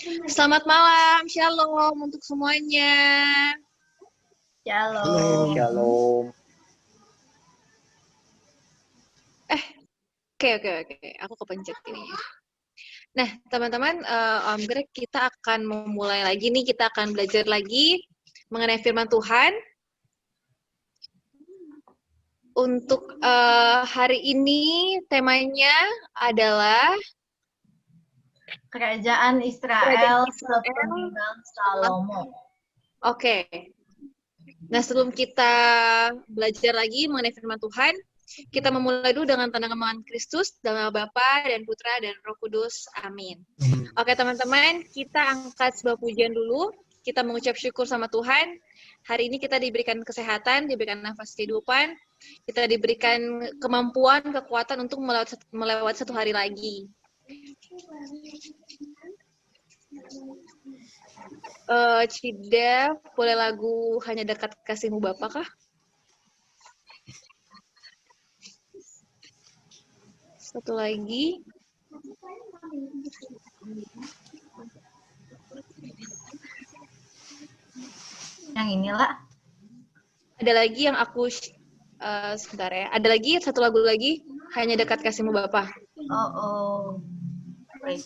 Selamat malam, shalom untuk semuanya. Shalom. Shalom. Oke. Aku kepencet ini. Nah, teman-teman, Om Greg, kita akan memulai lagi nih. Kita akan belajar lagi mengenai firman Tuhan. Untuk hari ini temanya adalah Kerajaan Israel sepenggal Salomo. Oke. Nah, sebelum kita belajar lagi mengenai firman Tuhan, kita memulai dulu dengan tanda kemenangan Kristus, dalam nama Bapa dan Putra dan Roh Kudus. Amin. Oke, teman-teman, kita angkat sebuah pujian dulu. Kita mengucap syukur sama Tuhan. Hari ini kita diberikan kesehatan, diberikan nafas kehidupan, kita diberikan kemampuan, kekuatan untuk melewati satu hari lagi. Cida, boleh lagu Hanya Dekat Kasihmu Bapa kah? Satu lagi. Yang inilah. Ada lagi yang aku sebentar ya. Ada lagi satu lagu lagi, Hanya Dekat Kasihmu Bapa. Oh. Wait.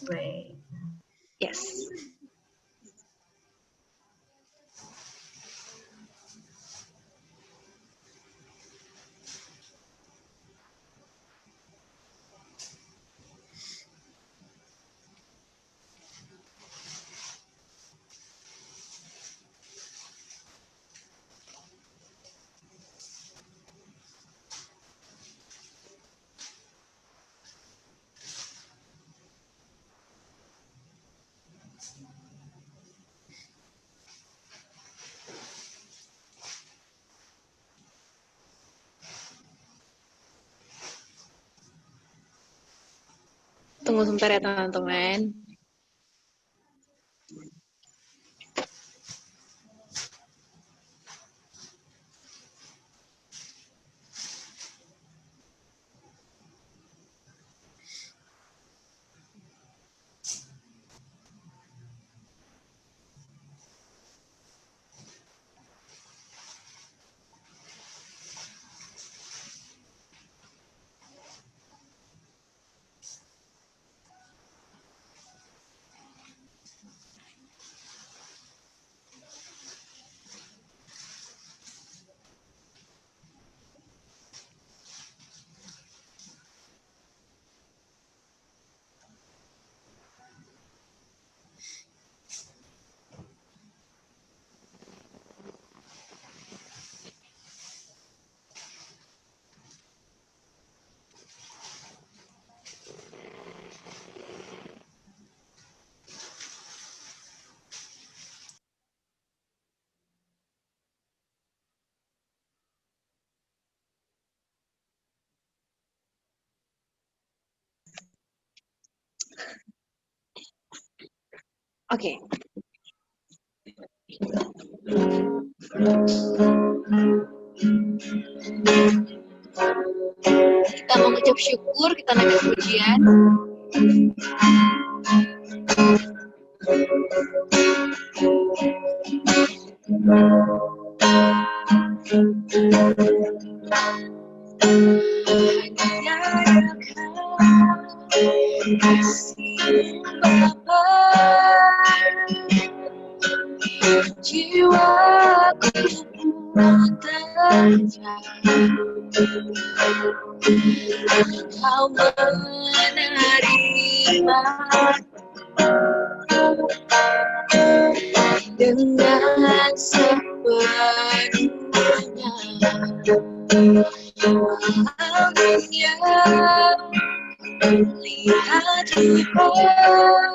Yes. Tunggu sebentar ya teman-teman. Oke. Kita mengucap syukur, kita naikkan pujian. Jiwaku Kau menerima dengan sepenuhnya. Malamnya lihat Tuhan,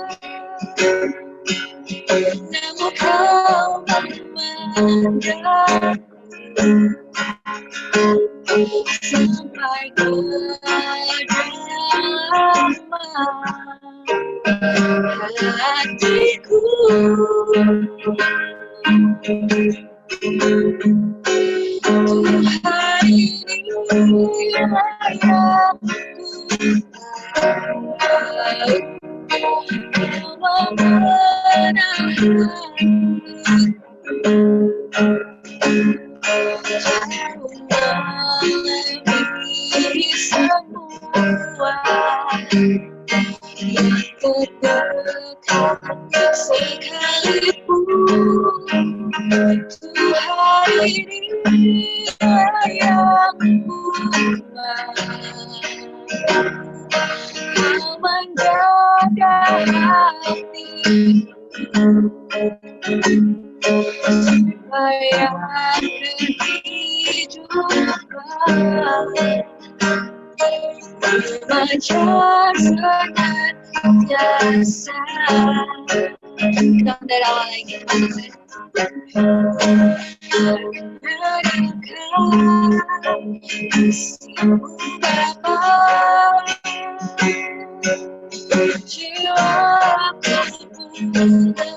namun kau memandang sampai ke dalam hatiku. Tuhan ini layak ku tahu, kau melebihi semua yang terdekat sekalipun Tuhan ini yang kuat. Kau menjaga hati supaya kehidupan mengajar senantiasa. Kita dari awal lagi. Mendengarkan kasih-Mu Bapa, jiwaku menderita.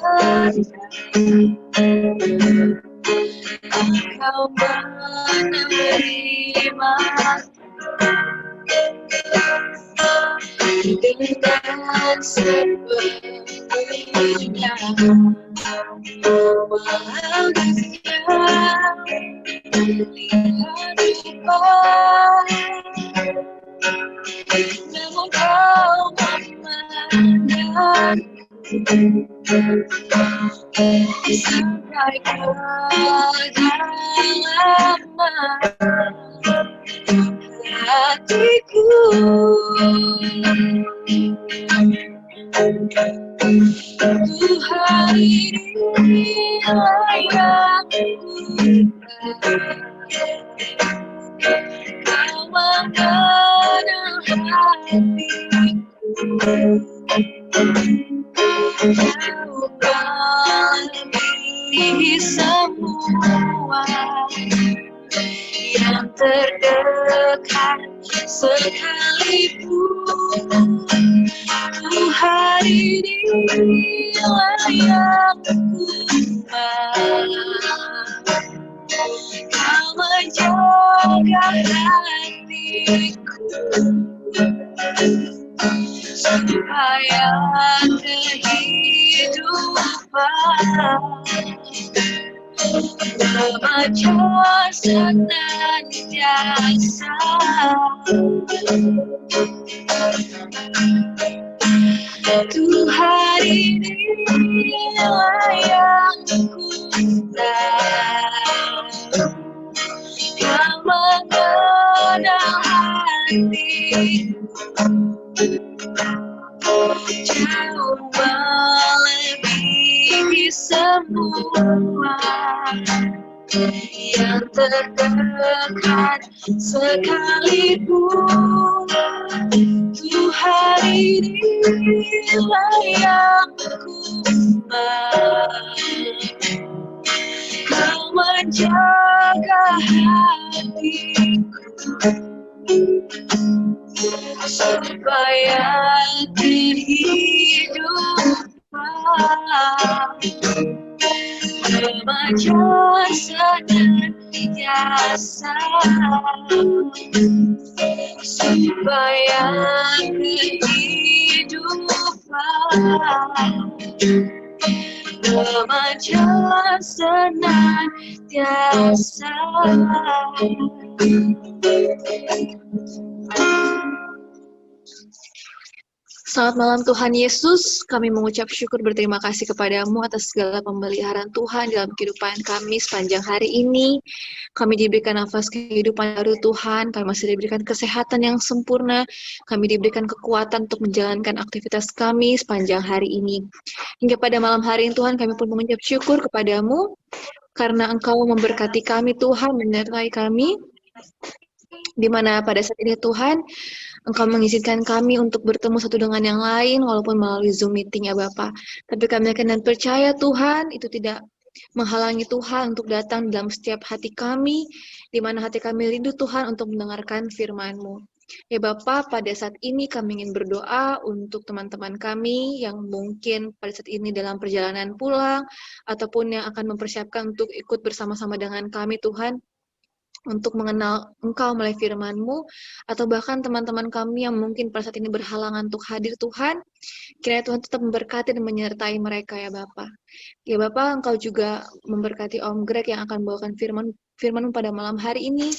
Engkau menerima dengan sepenuhnya, walau dunia lihat rupa, namun kau memandang sampai kedalaman hatiku. Tuhan inilah yang Kau mengenal hatiku. Kau melebihi semua yang terdekat sekalipun Tuhan inilah yang kuat. Kau menjaga hatiku supaya kehidupan mengajar senantiasa. Tuhan inilah yang kuat. Kau mengenal hatiku jauh melebihi semua yang terdekat sekalipun Tuhan inilah yang kuat. Kau menjaga hatiku supaya kehidupan mengajar senantiasa, supaya kehidupan mengajar senantiasa. Selamat malam Tuhan Yesus, kami mengucap syukur berterima kasih kepadamu atas segala pemeliharaan Tuhan dalam kehidupan kami sepanjang hari ini. Kami diberikan nafas kehidupan baru Tuhan, kami masih diberikan kesehatan yang sempurna, kami diberikan kekuatan untuk menjalankan aktivitas kami sepanjang hari ini. Hingga pada malam hari ini Tuhan, kami pun mengucap syukur kepadamu, karena Engkau memberkati kami Tuhan, menyertai kami, di mana pada saat ini Tuhan, Engkau mengizinkan kami untuk bertemu satu dengan yang lain, walaupun melalui Zoom meeting ya Bapak. Tapi kami yakin dan percaya Tuhan, itu tidak menghalangi Tuhan untuk datang dalam setiap hati kami, di mana hati kami rindu Tuhan untuk mendengarkan firman-Mu. Ya Bapak, pada saat ini kami ingin berdoa untuk teman-teman kami yang mungkin pada saat ini dalam perjalanan pulang, ataupun yang akan mempersiapkan untuk ikut bersama-sama dengan kami Tuhan, untuk mengenal Engkau melalui firman-Mu, atau bahkan teman-teman kami yang mungkin pada saat ini berhalangan untuk hadir Tuhan, kiranya Tuhan tetap memberkati dan menyertai mereka ya Bapa. Ya Bapak, Engkau juga memberkati Om Greg yang akan membawakan firman pada malam hari ini.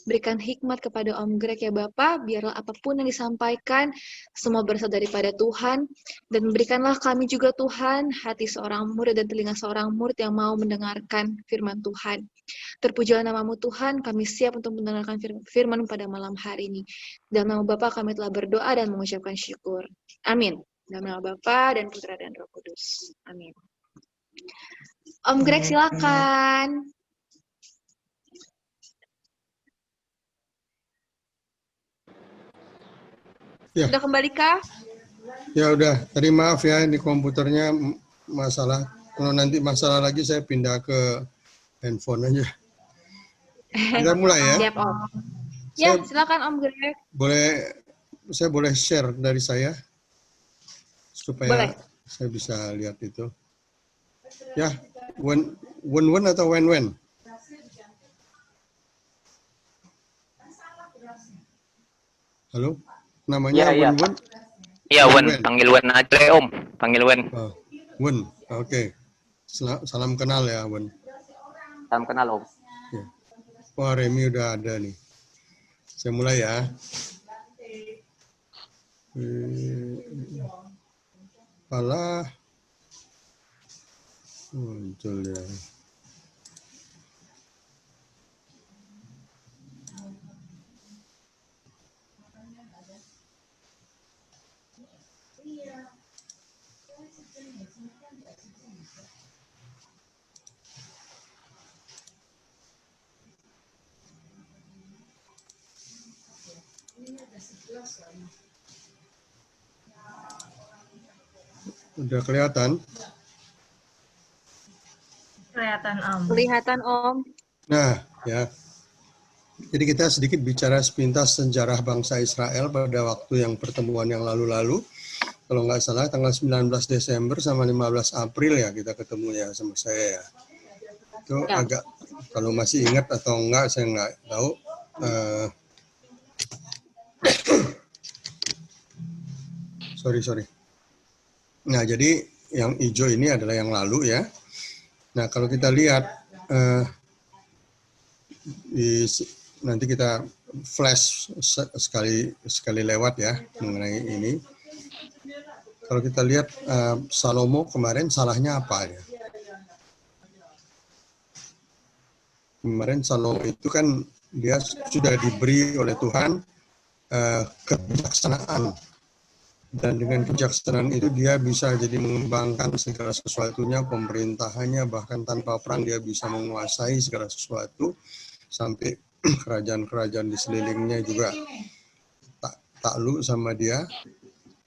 Berikan hikmat kepada Om Greg ya Bapak, biarlah apapun yang disampaikan, semua berasal daripada Tuhan. Dan berikanlah kami juga Tuhan, hati seorang murid dan telinga seorang murid yang mau mendengarkan firman Tuhan. Terpujilah namamu Tuhan, kami siap untuk mendengarkan firman pada malam hari ini. Dalam nama Bapa kami telah berdoa dan mengucapkan syukur. Amin. Dalam nama Bapa dan Putra dan Roh Kudus. Amin. Om Greg silakan. Ya. Sudah kembali kah? Ya udah, tadi maaf ya ini komputernya masalah. Kalau nanti masalah lagi saya pindah ke handphone aja. Kita mulai ya. Siap Om. Ya, silakan Om Greg. Saya boleh share dari saya supaya Boleh. saya bisa lihat itu. Ya, when atau when? Halo, namanya Iya. Wen? Iya, Wen. Panggil Wen aja, Om. Panggil Wen. Oh, Wen, oke. Salam kenal ya, Wen. Salam kenal, Om. Ya. Wah, Remi udah ada nih. Saya mulai ya. Alah. Muncul ya. Udah kelihatan? Kelihatan Om. Kelihatan Om. Nah, ya. Jadi kita sedikit bicara sepintas sejarah bangsa Israel pada waktu yang pertemuan yang lalu-lalu. Kalau nggak salah tanggal 19 Desember sama 15 April ya kita ketemu ya sama saya ya. Itu Ya. agak, kalau masih ingat atau enggak saya nggak tahu. Sorry. Nah, jadi yang hijau ini adalah yang lalu ya. Nah, kalau kita lihat, nanti kita flash sekali lewat ya mengenai ini. Kalau kita lihat Salomo kemarin salahnya apa ya? Kemarin Salomo itu kan dia sudah diberi oleh Tuhan kebijaksanaan. Dan dengan kebijaksanaan itu dia bisa jadi mengembangkan segala sesuatunya, pemerintahannya, bahkan tanpa perang dia bisa menguasai segala sesuatu, sampai kerajaan-kerajaan di sekelilingnya juga takluk sama dia.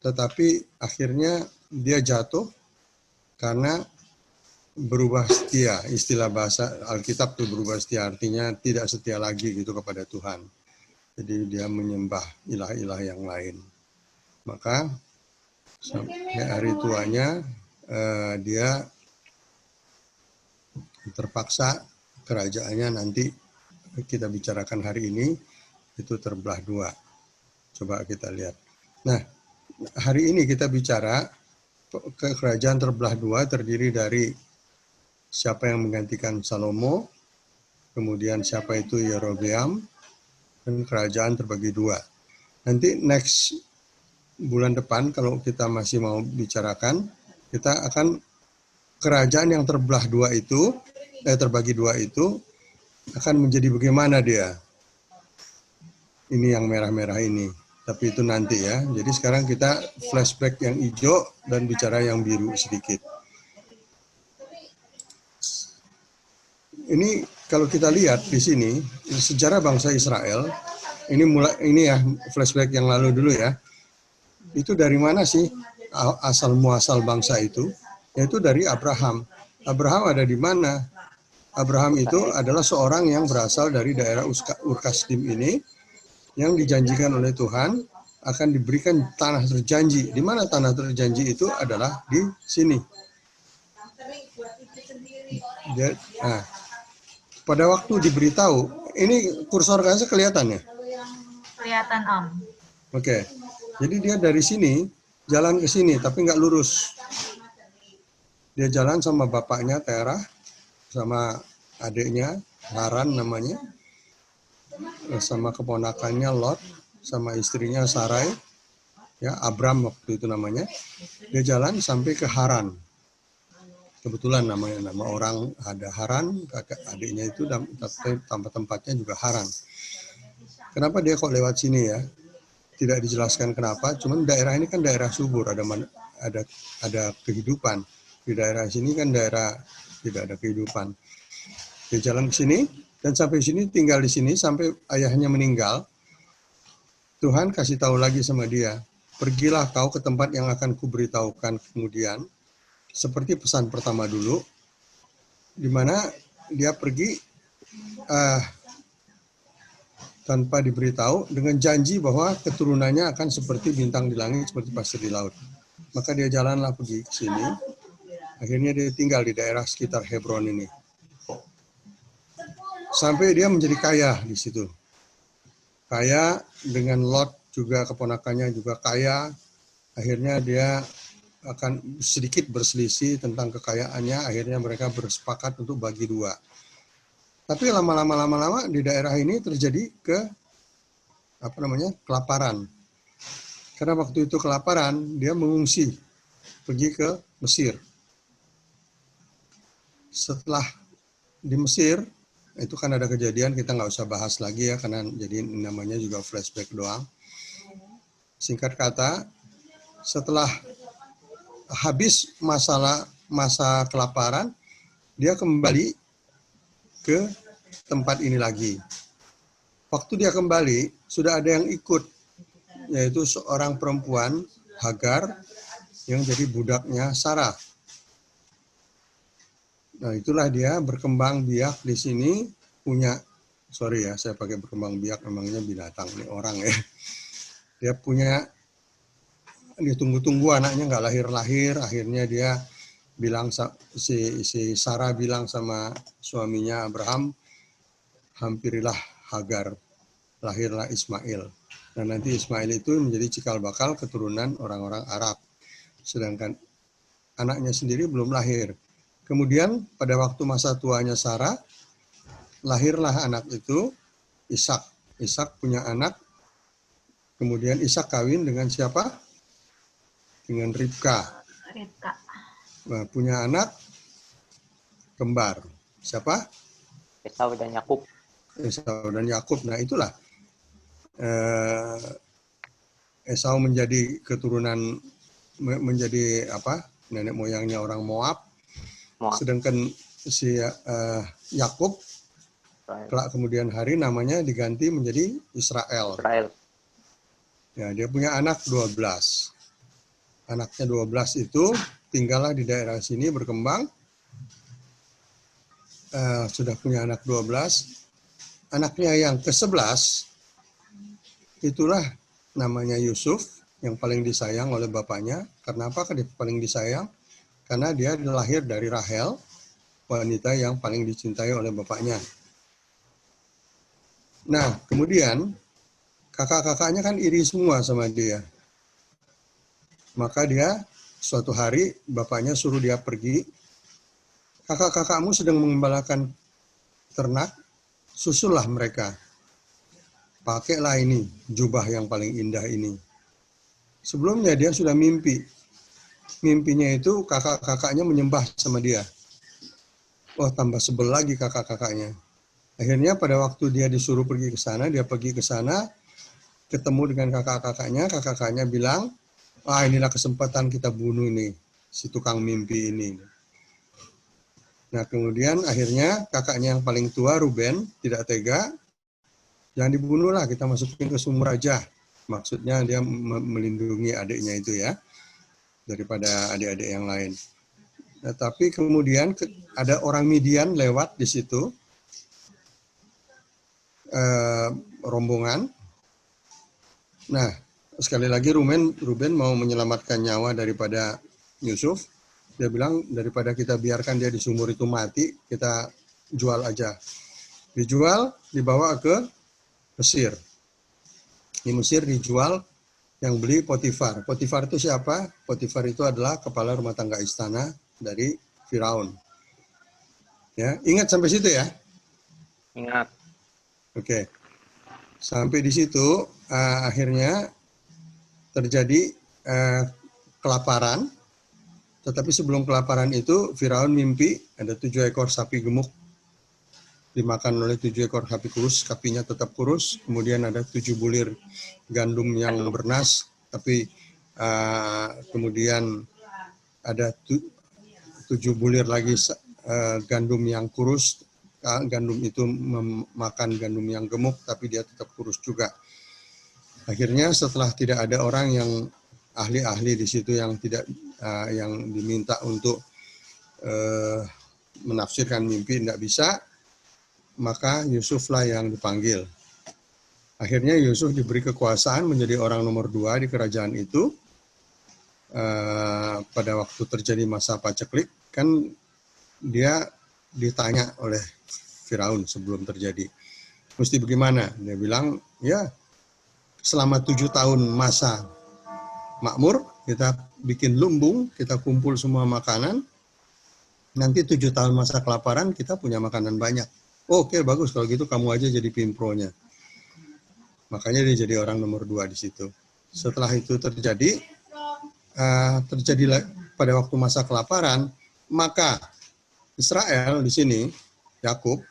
Tetapi akhirnya dia jatuh karena berubah setia. Istilah bahasa Alkitab itu berubah setia, artinya tidak setia lagi gitu kepada Tuhan. Jadi dia menyembah ilah-ilah yang lain. Maka sampai hari tuanya dia terpaksa kerajaannya nanti kita bicarakan hari ini itu terbelah dua. Coba kita lihat. Nah, hari ini kita bicara kerajaan terbelah dua terdiri dari siapa yang menggantikan Salomo, kemudian siapa itu Yerobeam, dan kerajaan terbagi dua. Nanti next bulan depan kalau kita masih mau bicarakan, kita akan kerajaan yang terbelah dua itu, terbagi dua itu akan menjadi bagaimana dia. Ini yang merah-merah ini, tapi itu nanti ya. Jadi sekarang kita flashback yang hijau dan bicara yang biru sedikit. Ini kalau kita lihat di sini sejarah bangsa Israel, ini ya flashback yang lalu dulu ya. Itu dari mana sih asal muasal bangsa itu? Yaitu dari Abraham. Abraham ada di mana? Abraham itu adalah seorang yang berasal dari daerah Ur-Kasdim ini, yang dijanjikan oleh Tuhan akan diberikan tanah terjanji. Di mana tanah terjanji itu adalah di sini. Nah, pada waktu diberitahu, ini kursor kasih kelihatan ya? Kelihatan Om. Oke. Jadi dia dari sini jalan ke sini tapi nggak lurus. Dia jalan sama bapaknya Terah, sama adiknya Haran namanya, sama keponakannya Lot, sama istrinya Sarai, ya Abram waktu itu namanya. Dia jalan sampai ke Haran. Kebetulan namanya nama orang ada Haran, kakak adiknya itu tempatnya juga Haran. Kenapa dia kok lewat sini ya? Tidak dijelaskan kenapa. Cuman daerah ini kan daerah subur, ada kehidupan. Di daerah sini kan daerah tidak ada kehidupan. Dia jalan ke sini dan sampai sini tinggal di sini sampai ayahnya meninggal. Tuhan kasih tahu lagi sama dia, pergilah kau ke tempat yang akan kuberitahukan kemudian. Seperti pesan pertama dulu, di mana dia pergi tanpa diberitahu dengan janji bahwa keturunannya akan seperti bintang di langit, seperti pasir di laut. Maka dia jalanlah pergi ke sini. Akhirnya dia tinggal di daerah sekitar Hebron ini. Sampai dia menjadi kaya di situ. Kaya dengan Lot juga keponakannya juga kaya. Akhirnya dia akan sedikit berselisih tentang kekayaannya. Akhirnya mereka bersepakat untuk bagi dua. Tapi lama-lama di daerah ini terjadi kelaparan. Karena waktu itu kelaparan, dia mengungsi pergi ke Mesir. Setelah di Mesir, itu kan ada kejadian, kita nggak usah bahas lagi ya, karena jadi namanya juga flashback doang. Singkat kata, setelah habis masa kelaparan, dia kembali ke tempat ini lagi. Waktu dia kembali, sudah ada yang ikut, yaitu seorang perempuan, Hagar, yang jadi budaknya Sarah. Nah, itulah dia berkembang biak di sini, saya pakai berkembang biak, memangnya binatang, ini orang ya. Dia punya, ditunggu-tunggu anaknya nggak lahir-lahir, akhirnya dia bilang, si Sarah bilang sama suaminya Abraham, hampirilah Hagar, lahirlah Ismail. Dan nanti Ismail itu menjadi cikal bakal keturunan orang-orang Arab. Sedangkan anaknya sendiri belum lahir. Kemudian pada waktu masa tuanya Sarah, lahirlah anak itu, Ishak. Ishak punya anak, kemudian Ishak kawin dengan siapa? Dengan Ribka. Nah, punya anak kembar. Siapa? Esau dan Yakub. Esau dan Yakub. Nah, itulah Esau menjadi keturunan, menjadi nenek moyangnya orang Moab. Sedangkan si Yakub kelak kemudian hari namanya diganti menjadi Israel. Ya, dia punya anak 12. Anaknya 12 itu tinggallah di daerah sini berkembang. Sudah punya anak 12. Anaknya yang ke-11 itulah namanya Yusuf, yang paling disayang oleh bapaknya. Karena apa dia paling disayang? Karena dia lahir dari Rahel, wanita yang paling dicintai oleh bapaknya. Nah, kemudian kakak-kakaknya kan iri semua sama dia. Maka dia suatu hari bapaknya suruh dia pergi. Kakak-kakakmu sedang mengembalakan ternak, susullah mereka. Pakailah ini, jubah yang paling indah ini. Sebelumnya dia sudah mimpi. Mimpinya itu kakak-kakaknya menyembah sama dia. Wah, tambah sebel lagi kakak-kakaknya. Akhirnya pada waktu dia disuruh pergi ke sana, dia pergi ke sana, ketemu dengan kakak-kakaknya bilang, inilah kesempatan kita bunuh ini, si tukang mimpi ini. Nah, kemudian akhirnya kakaknya yang paling tua, Ruben, tidak tega, jangan dibunuhlah, kita masukin ke sumur aja. Maksudnya dia melindungi adiknya itu ya, daripada adik-adik yang lain. Nah, tapi kemudian ada orang Midian lewat di situ, rombongan. Nah, sekali lagi Ruben mau menyelamatkan nyawa daripada Yusuf. Dia bilang, daripada kita biarkan dia di sumur itu mati, kita jual aja. Dijual, dibawa ke Mesir. Di Mesir dijual, yang beli Potifar. Potifar itu siapa? Potifar itu adalah kepala rumah tangga istana dari Firaun. Ya, ingat sampai situ ya. Ingat. Oke. Sampai di situ akhirnya terjadi kelaparan. Tetapi sebelum kelaparan itu Firaun mimpi ada 7 ekor sapi gemuk dimakan oleh 7 ekor sapi kurus, sapinya tetap kurus. Kemudian ada 7 bulir gandum yang bernas, tapi kemudian ada 7 bulir lagi gandum yang kurus. Gandum itu memakan gandum yang gemuk, tapi dia tetap kurus juga. Akhirnya setelah tidak ada orang yang ahli-ahli di situ yang tidak yang diminta untuk menafsirkan mimpi, tidak bisa, maka Yusuflah yang dipanggil. Akhirnya Yusuf diberi kekuasaan menjadi orang nomor 2 di kerajaan itu. Pada waktu terjadi masa paceklik, kan dia ditanya oleh Firaun sebelum terjadi. Mesti bagaimana? Dia bilang, ya selama 7 tahun masa makmur, kita bikin lumbung, kita kumpul semua makanan. Nanti 7 tahun masa kelaparan, kita punya makanan banyak. Oke, bagus kalau gitu kamu aja jadi pimpronya. Makanya dia jadi orang nomor 2 di situ. Setelah itu terjadi pada waktu masa kelaparan, maka Israel di sini, Yakub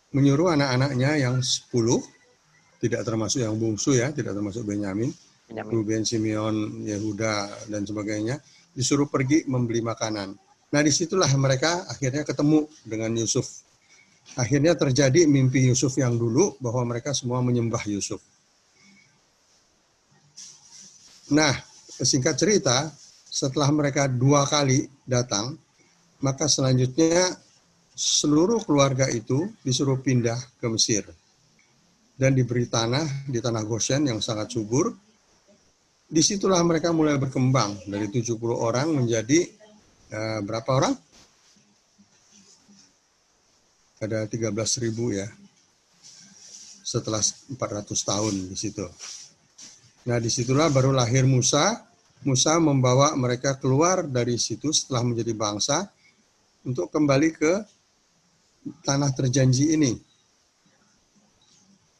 menyuruh anak-anaknya yang 10, tidak termasuk yang bungsu ya, tidak termasuk Benyamin, Ruben, Simeon, Yehuda dan sebagainya, disuruh pergi membeli makanan. Nah, disitulah mereka akhirnya ketemu dengan Yusuf. Akhirnya terjadi mimpi Yusuf yang dulu bahwa mereka semua menyembah Yusuf. Nah, singkat cerita, setelah mereka 2 kali datang, maka selanjutnya seluruh keluarga itu disuruh pindah ke Mesir. Dan diberi tanah di tanah Goshen yang sangat subur. Disitulah mereka mulai berkembang dari 70 orang menjadi berapa orang? Ada 13.000 ya, setelah 400 tahun di situ. Nah, disitulah baru lahir Musa. Musa membawa mereka keluar dari situ setelah menjadi bangsa untuk kembali ke tanah terjanji ini.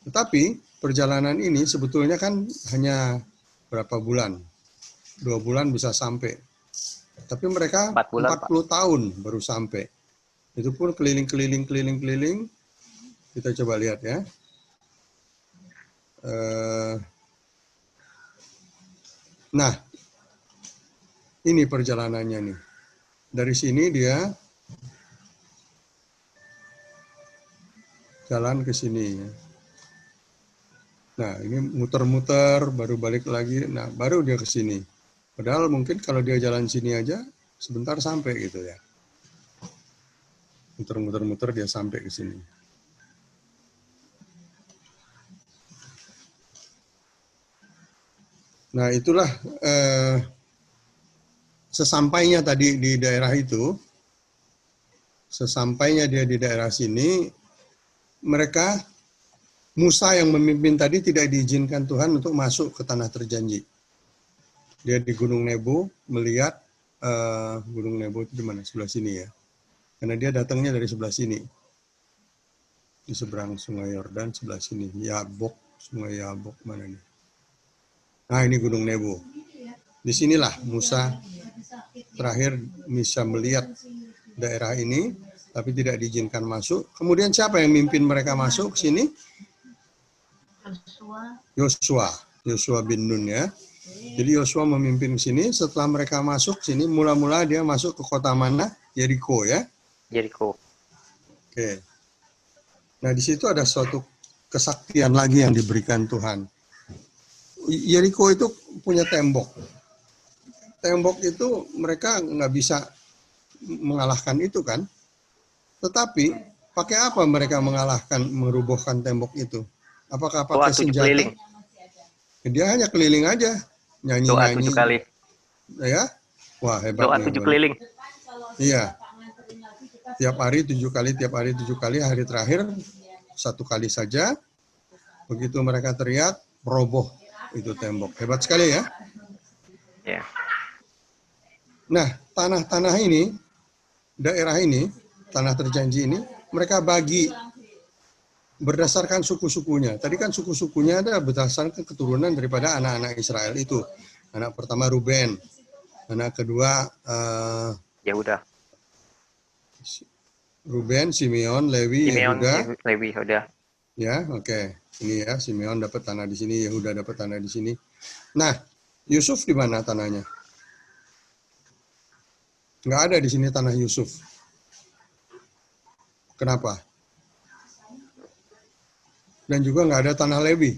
Tetapi perjalanan ini sebetulnya kan hanya berapa bulan? 2 bulan bisa sampai. Tapi mereka 40 tahun baru sampai. Itu pun keliling. Kita coba lihat ya. Nah, ini perjalanannya nih. Dari sini dia jalan ke sini. Nah, ini muter-muter, baru balik lagi. Nah, baru dia ke sini. Padahal mungkin kalau dia jalan sini aja, sebentar sampai gitu ya. Muter-muter dia sampai ke sini. Nah, itulah sesampainya tadi di daerah itu, sesampainya dia di daerah sini, mereka, Musa yang memimpin tadi tidak diizinkan Tuhan untuk masuk ke tanah terjanji. Dia di Gunung Nebo melihat, Gunung Nebo itu di mana? Sebelah sini ya. Karena dia datangnya dari sebelah sini. Di seberang Sungai Yordan, sebelah sini. Yabok, Sungai Yabok, mana nih? Nah, ini Gunung Nebo. Disinilah Musa terakhir bisa melihat daerah ini, tapi tidak diizinkan masuk. Kemudian siapa yang mimpin mereka masuk ke sini? Yosua bin Nun ya. Jadi Yosua memimpin ke sini. Setelah mereka masuk sini, mula-mula dia masuk ke kota mana? Yeriko ya. Jericho. Oke. Nah, di situ ada suatu kesaktian lagi yang diberikan Tuhan. Yeriko itu punya tembok. Tembok itu mereka nggak bisa mengalahkan itu kan. Tetapi pakai apa mereka merubuhkan tembok itu? Apakah pakai senjata? Keliling. Dia hanya keliling aja, nyanyi-nyanyi. Doa 7 kali. Ya, wah hebat. Doa 7 keliling. Iya. Tiap hari 7 kali, hari terakhir 1 kali saja. Begitu mereka teriak, roboh itu tembok. Hebat sekali ya. Ya. Nah, tanah-tanah ini daerah ini, tanah terjanji ini, mereka bagi berdasarkan suku-sukunya. Tadi kan suku-sukunya adalah berdasarkan keturunan daripada anak-anak Israel itu. Anak pertama Ruben, anak kedua Yehuda. Ruben, Simeon, Lewi, Simeon, Yehuda. Lewi, Yehuda. Ya, oke. Ini ya, Simeon dapat tanah di sini, Yehuda dapat tanah di sini. Nah, Yusuf di mana tanahnya? Nggak ada di sini tanah Yusuf. Kenapa? Dan juga nggak ada tanah Lewi.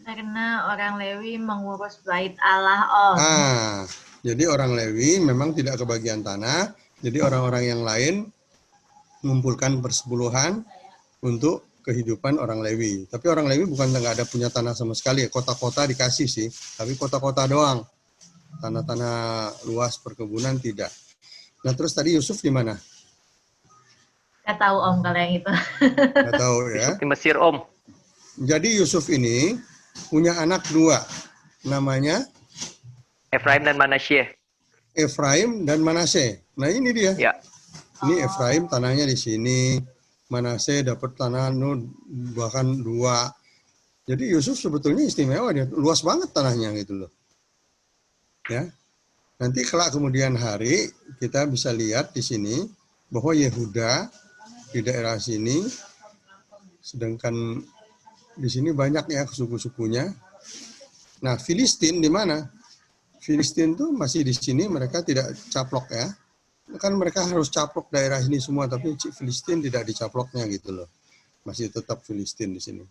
Karena orang Lewi mengurus bait Allah, Om. Jadi orang Lewi memang tidak kebagian tanah. Jadi orang-orang yang lain mengumpulkan persepuluhan untuk kehidupan orang Lewi. Tapi orang Lewi bukan nggak ada punya tanah sama sekali. Kota-kota dikasih sih, tapi kota-kota doang. Tanah-tanah luas perkebunan tidak. Nah terus tadi Yusuf di mana? Nggak tahu, Om, kalau yang itu. Nggak tahu ya. Yusuf di Mesir, Om. Jadi Yusuf ini punya anak dua. Namanya Efraim dan Manasye. Efraim dan Manase. Nah ini dia. Ya. Ini Efraim tanahnya di sini. Manase dapat tanah bahkan dua. Jadi Yusuf sebetulnya istimewa, dia luas banget tanahnya gitu loh. Ya. Nanti kelak kemudian hari kita bisa lihat di sini bahwa Yehuda di daerah sini, sedangkan di sini banyak ya suku-sukunya. Nah, Filistin di mana? Filistin tuh masih di sini, mereka tidak caplok ya. Kan mereka harus caplok daerah ini semua, tapi Filistin tidak dicaploknya gitu loh. Masih tetap Filistin di sini.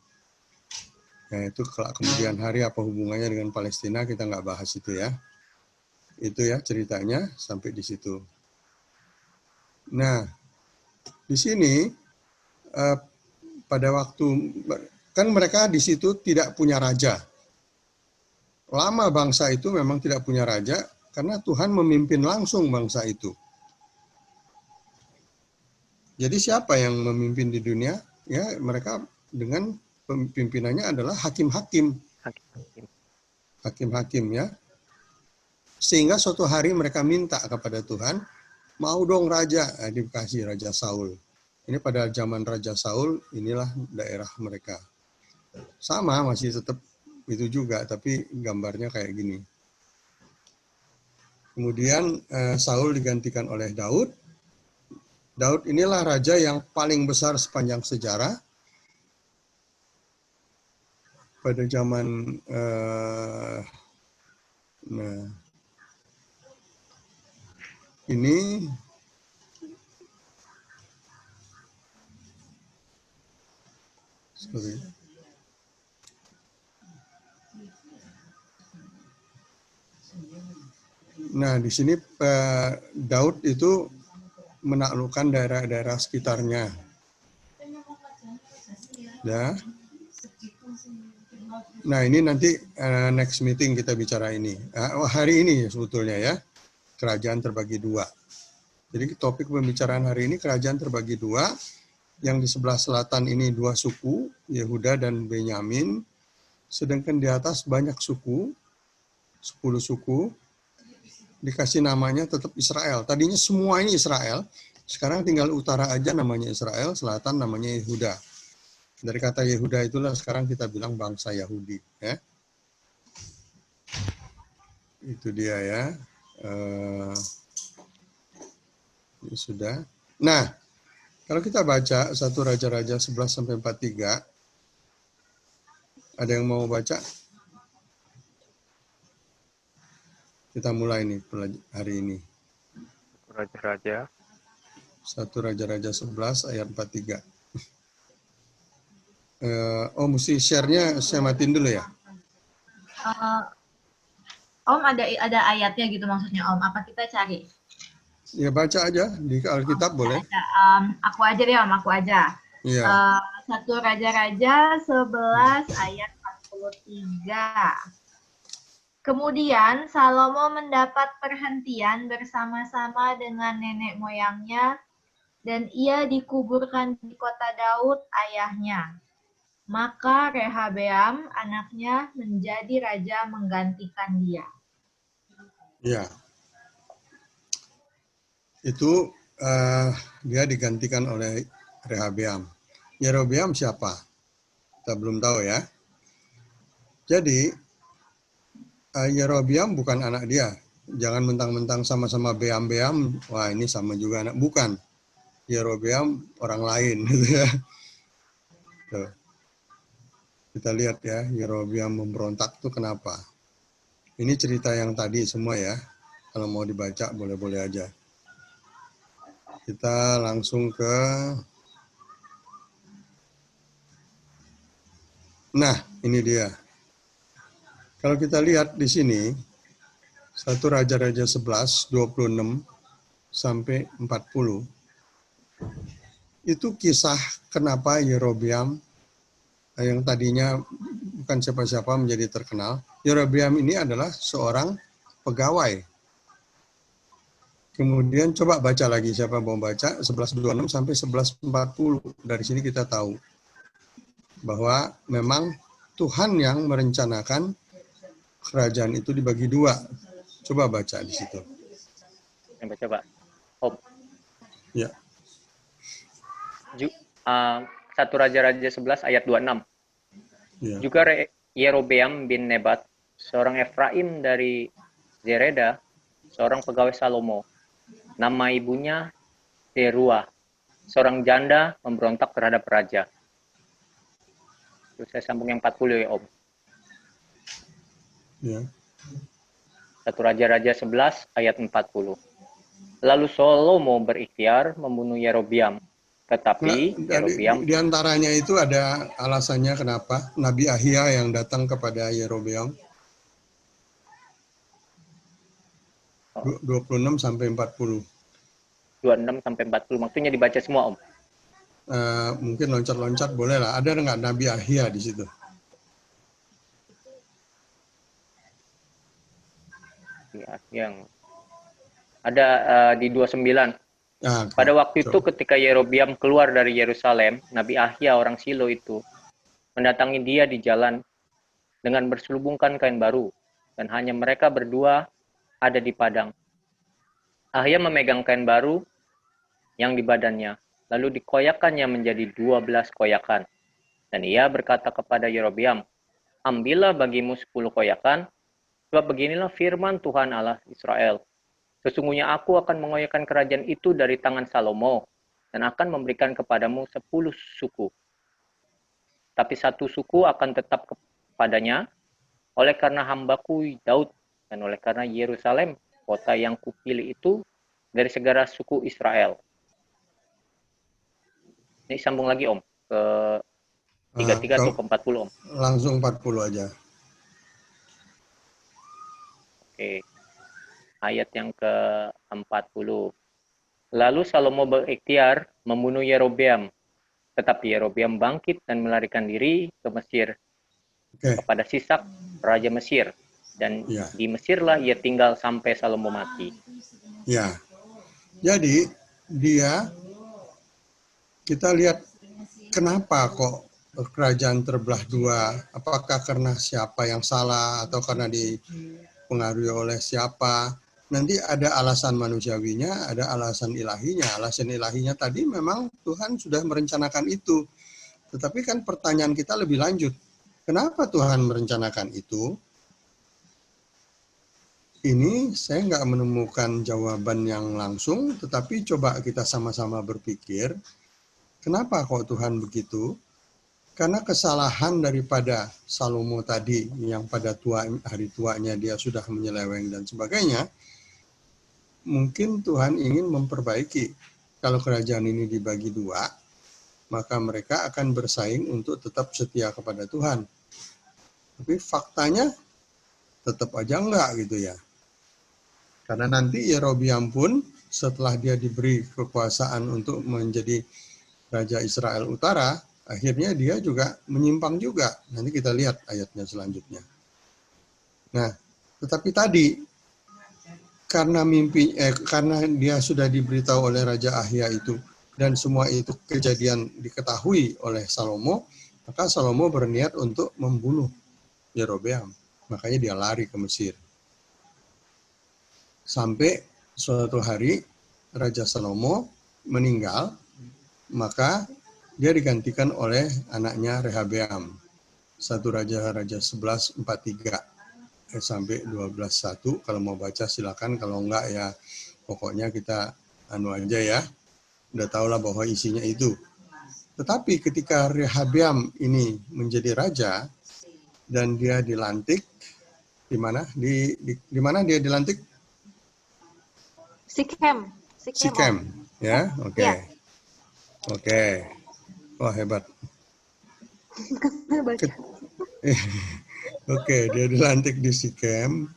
Nah, itu kelak kemudian hari apa hubungannya dengan Palestina, kita nggak bahas itu ya. Itu ya ceritanya sampai di situ. Nah, di sini pada waktu kan mereka di situ tidak punya raja. Lama bangsa itu memang tidak punya raja karena Tuhan memimpin langsung bangsa itu. Jadi siapa yang memimpin di dunia? Ya, mereka dengan pimpinannya adalah hakim-hakim. Hakim-hakim ya. Sehingga suatu hari mereka minta kepada Tuhan, mau dong raja, dikasih Raja Saul. Ini pada zaman Raja Saul, inilah daerah mereka. Sama, masih tetap itu juga, tapi gambarnya kayak gini. Kemudian Saul digantikan oleh Daud. Daud inilah raja yang paling besar sepanjang sejarah. Pada zaman ini sorry. Nah, di sini Daud itu menaklukkan daerah-daerah sekitarnya. Ya. Nah, ini nanti next meeting kita bicara ini. Hari ini sebetulnya ya, kerajaan terbagi dua. Jadi topik pembicaraan hari ini kerajaan terbagi dua. Yang di sebelah selatan ini dua suku, Yehuda dan Benyamin. Sedangkan di atas banyak suku, 10 suku. Dikasih namanya tetap Israel. Tadinya semua ini Israel, sekarang tinggal utara aja namanya Israel, selatan namanya Yehuda. Dari kata Yehuda itulah sekarang kita bilang bangsa Yahudi. Ya. Itu dia ya. Ini sudah. Nah, kalau kita baca 1 Raja-Raja 11-43, ada yang mau baca? Kita mulai nih hari ini. Raja-Raja. 1 Raja-Raja 11 ayat 43. Mesti share-nya saya matiin dulu ya. Om ada ayatnya gitu maksudnya, Om. Apa kita cari? Ya baca aja di Alkitab boleh. Aku aja deh, Om. Aku aja. Iya. 1 Raja-Raja 11 ayat 43. Kemudian Salomo mendapat perhentian bersama-sama dengan nenek moyangnya, dan ia dikuburkan di kota Daud ayahnya. Maka Rehabeam anaknya menjadi raja menggantikan dia. Ya. itu dia digantikan oleh Rehabeam. Yerobeam siapa? Kita belum tahu ya. Jadi Yerobeam bukan anak dia. Jangan mentang-mentang sama-sama Beam-Beam, wah ini sama juga anak. Bukan. Yerobeam orang lain gitu ya. Tuh. Kita lihat ya, Yerobeam memberontak itu kenapa. Ini cerita yang tadi semua ya. Kalau mau dibaca boleh-boleh aja. Kita langsung ke... Nah, ini dia. Kalau kita lihat di sini, 1 Raja-Raja 11, 26 sampai 40. Itu kisah kenapa Yerobeam yang tadinya bukan siapa-siapa menjadi terkenal. Yerobeam ini adalah seorang pegawai. Kemudian coba baca lagi, siapa mau baca, 11.26 sampai 11.40. Dari sini kita tahu bahwa memang Tuhan yang merencanakan kerajaan itu dibagi dua. Coba baca di situ. Coba. Om. Ya. 1 Raja-Raja 11 ayat 26. Ya. Juga Yerobeam bin Nebat, seorang Efraim dari Zereda, seorang pegawai Salomo. Nama ibunya Serua, seorang janda memberontak terhadap raja. Terus saya sambung yang 40 ya Om. Ya. 1 Raja-Raja 11 ayat 40. Lalu Salomo berikhtiar membunuh Yerobeam. Tetapi Yerobeam Di antaranya itu ada alasannya kenapa Nabi Ahia yang datang kepada Yerobeam. 26 sampai 40. 26 sampai 40. Maksudnya dibaca semua Om. Mungkin loncat-loncat boleh lah. Ada nggak Nabi Ahia di situ? Ya, yang ada di 29. Nah, Pada waktu itu ketika Yerobeam keluar dari Yerusalem, Nabi Ahia orang Silo itu mendatangi dia di jalan dengan berselubungkan kain baru, dan hanya mereka berdua ada di padang. Ahia memegang kain baru yang di badannya, lalu dikoyakkannya menjadi 12 koyakan. Dan ia berkata kepada Yerobeam, ambillah bagimu 10 koyakan, sebab beginilah firman Tuhan Allah Israel. Sesungguhnya aku akan mengoyakkan kerajaan itu dari tangan Salomo, dan akan memberikan kepadamu 10 suku. Tapi 1 suku akan tetap kepadanya, oleh karena hambaku Daud, dan oleh karena Yerusalem, kota yang kupilih itu, dari segala suku Israel. Ini sambung lagi Om, ke 33 atau ke 40 Om? Langsung 40 aja. Oke. Ayat yang ke-40. Lalu Salomo berikhtiar membunuh Yerobeam. Tetapi Yerobeam bangkit dan melarikan diri ke Mesir. Kepada Sisak, Raja Mesir. Dan di Mesirlah ia tinggal sampai Salomo mati. Ya. Jadi kita lihat kenapa kok kerajaan terbelah dua. Apakah karena siapa yang salah atau karena dipengaruhi oleh siapa? Nanti ada alasan manusiawinya, ada alasan ilahinya. Alasan ilahinya tadi memang Tuhan sudah merencanakan itu. Tetapi kan pertanyaan kita lebih lanjut. Kenapa Tuhan merencanakan itu? Ini saya nggak menemukan jawaban yang langsung, tetapi coba kita sama-sama berpikir, kenapa kok Tuhan begitu? Karena kesalahan daripada Salomo tadi, yang pada hari tuanya dia sudah menyeleweng dan sebagainya, mungkin Tuhan ingin memperbaiki. Kalau kerajaan ini dibagi dua, maka mereka akan bersaing untuk tetap setia kepada Tuhan. Tapi faktanya tetap aja enggak gitu ya. Karena nanti Yerobeam pun setelah dia diberi kekuasaan untuk menjadi Raja Israel Utara, akhirnya dia juga menyimpang juga. Nanti kita lihat ayatnya selanjutnya. Nah, tetapi tadi karena karena dia sudah diberitahu oleh Raja Ahia itu dan semua itu kejadian diketahui oleh Salomo, maka Salomo berniat untuk membunuh Yerobeam. Makanya dia lari ke Mesir. Sampai suatu hari Raja Salomo meninggal, maka dia digantikan oleh anaknya Rehabeam. 1 Raja 11:43 sampai 12:1. Kalau mau baca silakan, kalau enggak ya pokoknya kita anu aja ya. Udah tahulah bahwa isinya itu. Tetapi ketika Rehabeam ini menjadi raja dan dia dilantik di mana? Di mana dia dilantik? Sikem. Sikem, ya. Oke. Ya. Oke. Wah, hebat. Baca. Oke, dia dilantik di Sikem.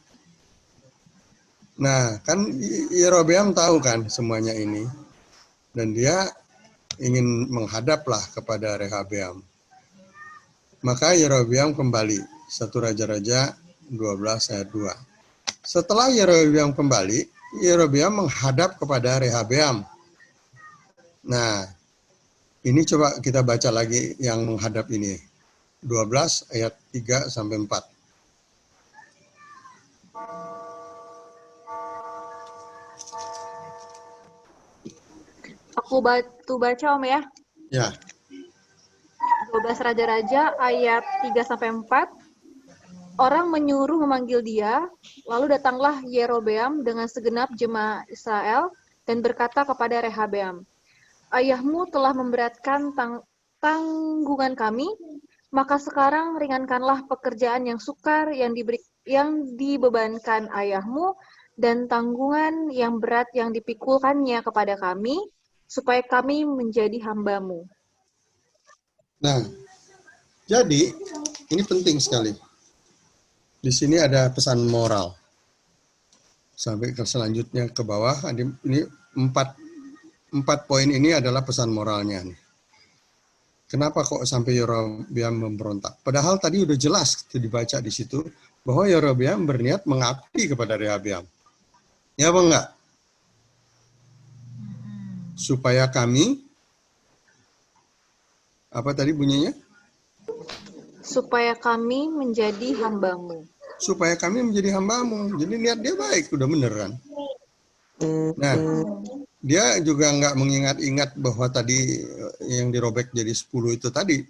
Nah, kan Yerobeam tahu kan semuanya ini. Dan dia ingin menghadaplah kepada Rehabeam. Maka Yerobeam kembali. 1 Raja-Raja 12 ayat 2. Setelah Yerobeam kembali, Yerobeam menghadap kepada Rehabeam. Nah, ini coba kita baca lagi yang menghadap ini. 12 ayat 3 sampai 4. Aku baca Om ya. Ya. 12 Raja-Raja ayat 3-4. Orang menyuruh memanggil dia, lalu datanglah Yerobeam dengan segenap jemaah Israel dan berkata kepada Rehabeam, ayahmu telah memberatkan tanggungan kami, maka sekarang ringankanlah pekerjaan yang sukar yang dibebankan ayahmu dan tanggungan yang berat yang dipikulkannya kepada kami, supaya kami menjadi hambamu. Nah, jadi ini penting sekali. Di sini ada pesan moral. Sampai ke selanjutnya ke bawah, ini empat poin ini adalah pesan moralnya nih. Kenapa kok sampai Yerobeam memberontak? Padahal tadi udah jelas dibaca di situ bahwa Yerobeam berniat mengabdi kepada Rehabeam. Ya apa enggak? Supaya kami, apa tadi bunyinya? Supaya kami menjadi hambamu. Supaya kami menjadi hambamu. Jadi niat dia baik, udah bener kan? Nah, dia juga nggak mengingat-ingat bahwa tadi yang dirobek jadi 10 itu tadi.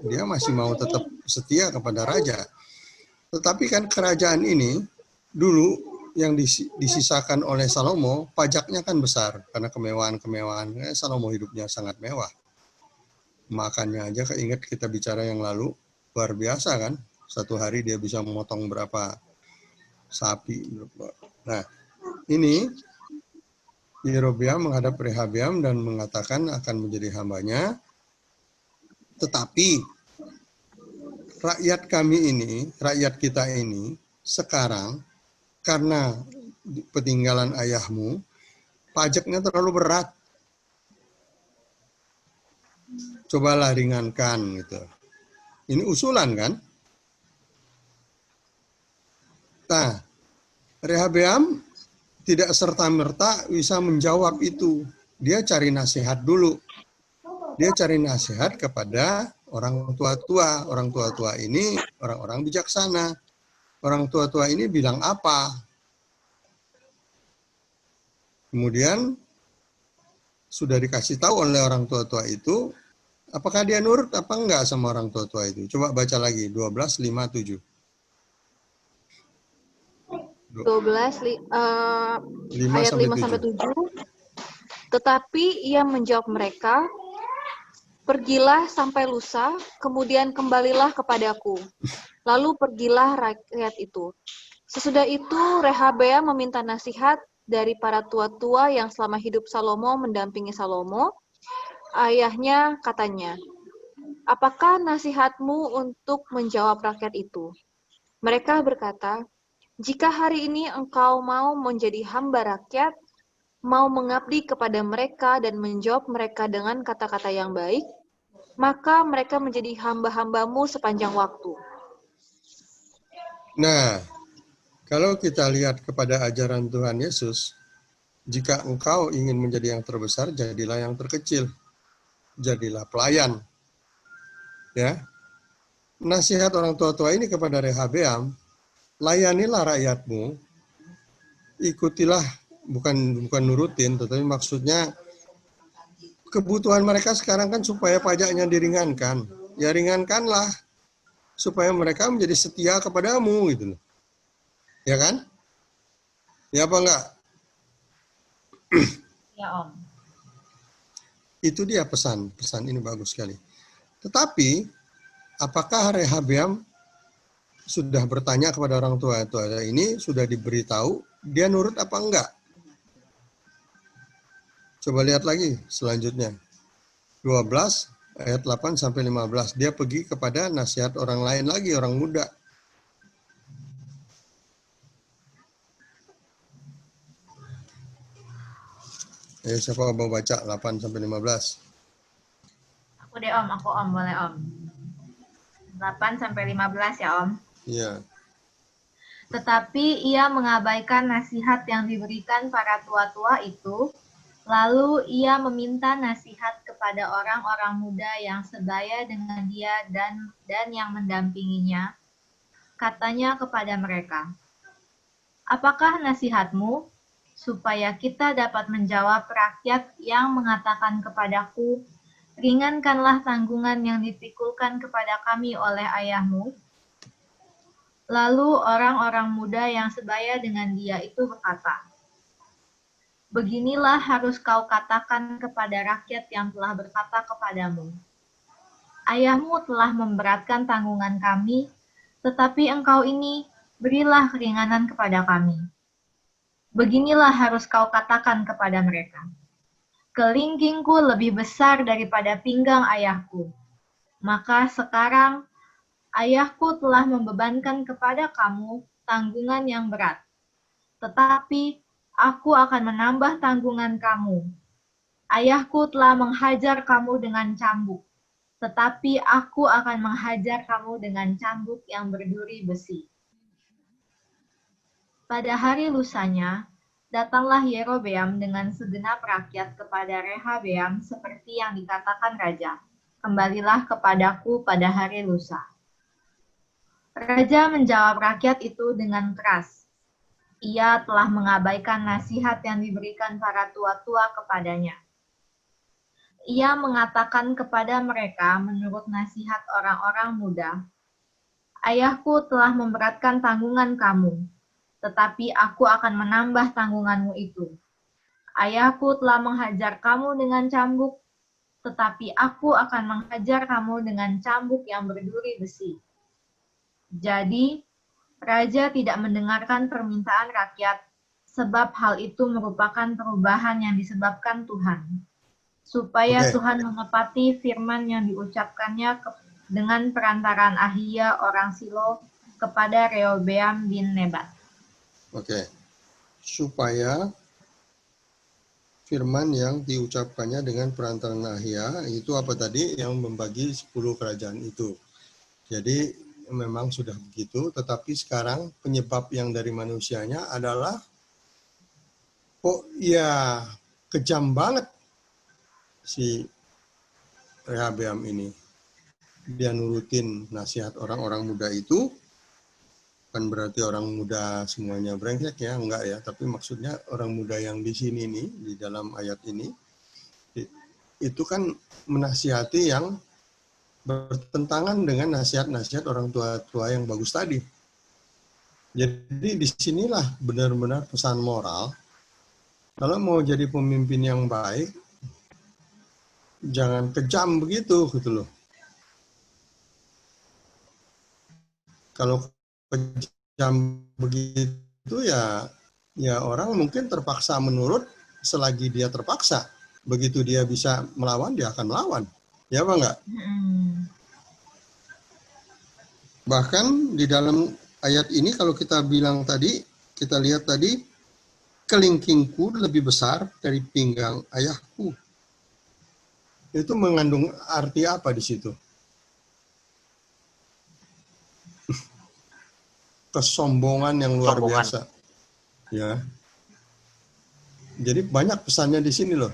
Dia masih mau tetap setia kepada raja. Tetapi kan kerajaan ini dulu yang disisakan oleh Salomo, pajaknya kan besar. Karena kemewahan-kemewahan. Salomo hidupnya sangat mewah. Makannya aja keinget kita bicara yang lalu, luar biasa kan? Satu hari dia bisa memotong berapa sapi. Nah, ini Yerobeam menghadap Rehabeam dan mengatakan akan menjadi hambanya. Tetapi rakyat kami ini, rakyat kita ini sekarang karena peninggalan ayahmu, pajaknya terlalu berat. Cobalah ringankan gitu. Ini usulan kan? Nah, Rehabeam tidak serta-merta bisa menjawab itu. Dia cari nasihat dulu. Dia cari nasihat kepada orang tua-tua. Orang tua-tua ini orang-orang bijaksana. Orang tua-tua ini bilang apa? Kemudian sudah dikasih tahu oleh orang tua-tua itu, apakah dia nurut apa enggak sama orang tua-tua itu? Coba baca lagi, 12:5-7. 12 ayat 5-7. Tetapi ia menjawab mereka, pergilah sampai lusa, kemudian kembalilah kepadaku. Lalu pergilah rakyat itu. Sesudah itu Rehabeam meminta nasihat dari para tua-tua yang selama hidup Salomo mendampingi Salomo. Ayahnya katanya, apakah nasihatmu untuk menjawab rakyat itu? Mereka berkata, jika hari ini engkau mau menjadi hamba rakyat, mau mengabdi kepada mereka dan menjawab mereka dengan kata-kata yang baik, maka mereka menjadi hamba-hambamu sepanjang waktu. Nah, kalau kita lihat kepada ajaran Tuhan Yesus, jika engkau ingin menjadi yang terbesar, jadilah yang terkecil. Jadilah pelayan. Ya. Nasihat orang tua-tua ini kepada Rehabeam, layanilah rakyatmu, ikutilah bukan nurutin, tetapi maksudnya kebutuhan mereka sekarang kan supaya pajaknya diringankan. Ya ringankanlah supaya mereka menjadi setia kepadamu gitu loh. Ya kan? Ya apa enggak? Ya Om. Itu dia pesan ini bagus sekali. Tetapi apakah Rehabeam sudah bertanya kepada orang tua ini, sudah diberitahu, dia nurut apa enggak? Coba lihat lagi selanjutnya. 12 ayat 8 sampai 15. Dia pergi kepada nasihat orang lain lagi, orang muda. Siapa mau baca 8 sampai 15? Aku deh Om, boleh Om. 8 sampai 15 ya Om. Iya. Tetapi ia mengabaikan nasihat yang diberikan para tua-tua itu, lalu ia meminta nasihat kepada orang-orang muda yang sebaya dengan dia dan yang mendampinginya. Katanya kepada mereka, "Apakah nasihatmu? Supaya kita dapat menjawab rakyat yang mengatakan kepadaku, ringankanlah tanggungan yang dipikulkan kepada kami oleh ayahmu." Lalu orang-orang muda yang sebaya dengan dia itu berkata, "Beginilah harus kau katakan kepada rakyat yang telah berkata kepadamu, ayahmu telah memberatkan tanggungan kami, tetapi engkau ini berilah keringanan kepada kami. Beginilah harus kau katakan kepada mereka, kelingkingku lebih besar daripada pinggang ayahku. Maka sekarang ayahku telah membebankan kepada kamu tanggungan yang berat, tetapi aku akan menambah tanggungan kamu. Ayahku telah menghajar kamu dengan cambuk, tetapi aku akan menghajar kamu dengan cambuk yang berduri besi." Pada hari lusanya, datanglah Yerobeam dengan segenap rakyat kepada Rehabeam seperti yang dikatakan raja, "Kembalilah kepadaku pada hari lusa." Raja menjawab rakyat itu dengan keras. Ia telah mengabaikan nasihat yang diberikan para tua-tua kepadanya. Ia mengatakan kepada mereka menurut nasihat orang-orang muda, "Ayahku telah memberatkan tanggungan kamu, tetapi aku akan menambah tanggunganmu itu. Ayahku telah menghajar kamu dengan cambuk, tetapi aku akan menghajar kamu dengan cambuk yang berduri besi." Jadi, raja tidak mendengarkan permintaan rakyat, sebab hal itu merupakan perubahan yang disebabkan Tuhan, supaya Tuhan menepati firman yang diucapkannya dengan perantaraan Ahia orang Silo kepada Rehobeam bin Nebat. Supaya firman yang diucapkannya dengan perantaraan Ahia, itu apa tadi? Yang membagi 10 kerajaan itu. Jadi memang sudah begitu, tetapi sekarang penyebab yang dari manusianya adalah kok ya kejam banget si Rehabeam ini. Dia nurutin nasihat orang-orang muda itu, kan berarti orang muda semuanya brengsek ya, enggak ya, tapi maksudnya orang muda yang di sini nih, di dalam ayat ini, itu kan menasihati yang bertentangan dengan nasihat-nasihat orang tua-tua yang bagus tadi. Jadi disinilah benar-benar pesan moral. Kalau mau jadi pemimpin yang baik, jangan kejam begitu gitu loh. Kalau kejam begitu ya orang mungkin terpaksa menurut selagi dia terpaksa. Begitu dia bisa melawan, dia akan melawan. Ya apa enggak? Bahkan di dalam ayat ini kalau kita bilang tadi, kita lihat tadi, kelingkingku lebih besar dari pinggang ayahku. Itu mengandung arti apa di situ? Kesombongan yang luar biasa. Ya. Jadi banyak pesannya di sini loh.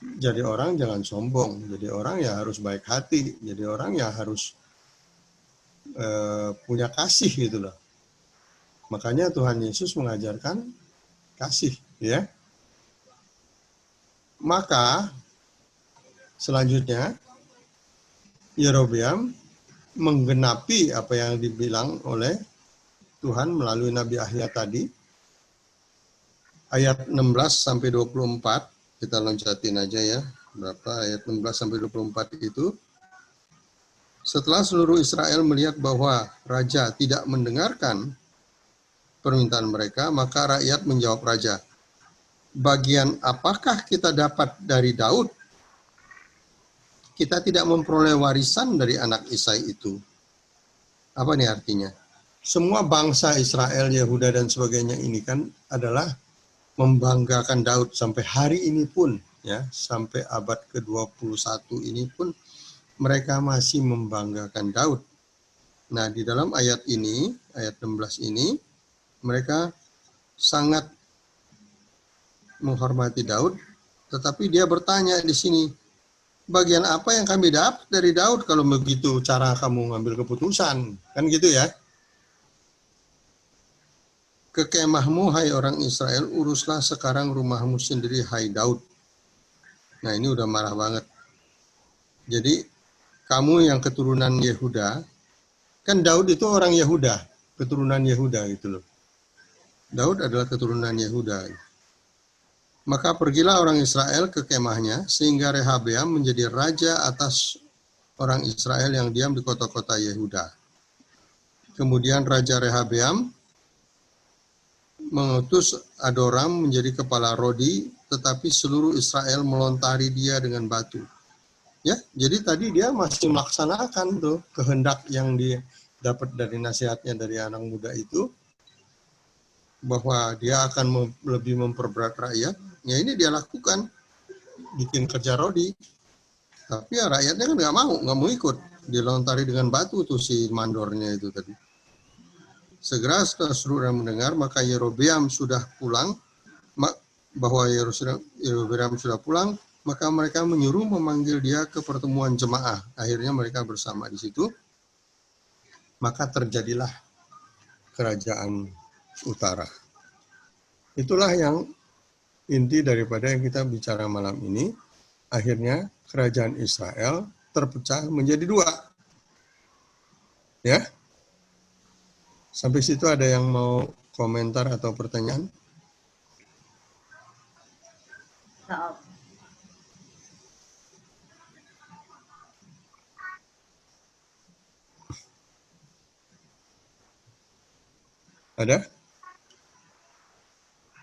Jadi orang jangan sombong, jadi orang ya harus baik hati, jadi orang ya harus punya kasih gitu loh. Makanya Tuhan Yesus mengajarkan kasih, ya. Maka selanjutnya Yerobeam menggenapi apa yang dibilang oleh Tuhan melalui Nabi Ahya tadi. Ayat 16 sampai 24, kita loncatin aja ya. Berapa ayat 16 sampai 24 itu? Setelah seluruh Israel melihat bahwa raja tidak mendengarkan permintaan mereka, maka rakyat menjawab raja, bagian apakah kita dapat dari Daud? Kita tidak memperoleh warisan dari anak Isai itu. Apa nih artinya? Semua bangsa Israel, Yehuda dan sebagainya ini kan adalah membanggakan Daud sampai hari ini pun, ya, sampai abad ke-21 ini pun mereka masih membanggakan Daud. Nah, di dalam ayat ini, ayat 16 ini, mereka sangat menghormati Daud, tetapi dia bertanya di sini, bagian apa yang kami dapat dari Daud kalau begitu cara kamu ngambil keputusan? Kan gitu ya. Ke kemahmu, hai orang Israel, uruslah sekarang rumahmu sendiri, hai Daud. Nah, ini udah marah banget. Jadi, kamu yang keturunan Yehuda, kan Daud itu orang Yehuda, keturunan Yehuda gitu loh. Daud adalah keturunan Yehuda. Maka pergilah orang Israel ke kemahnya, sehingga Rehabeam menjadi raja atas orang Israel yang diam di kota-kota Yehuda. Kemudian Raja Rehabeam mengutus Adoram menjadi kepala Rodi, tetapi seluruh Israel melontari dia dengan batu. Ya, jadi tadi dia masih melaksanakan tuh kehendak yang dia dapat dari nasihatnya dari anak muda itu, bahwa dia akan lebih memperberat rakyat. Ya ini dia lakukan, bikin kerja Rodi. Tapi ya rakyatnya kan nggak mau ikut, dilontari dengan batu tuh si mandornya itu tadi. Segera setelah seluruh orang mendengar, maka Yerobeam sudah pulang, bahwa Yerobeam sudah pulang, maka mereka menyuruh memanggil dia ke pertemuan jemaah. Akhirnya mereka bersama di situ. Maka terjadilah kerajaan utara. Itulah yang inti daripada yang kita bicara malam ini. Akhirnya kerajaan Israel terpecah menjadi dua. Ya. Sampai situ ada yang mau komentar atau pertanyaan? Ada?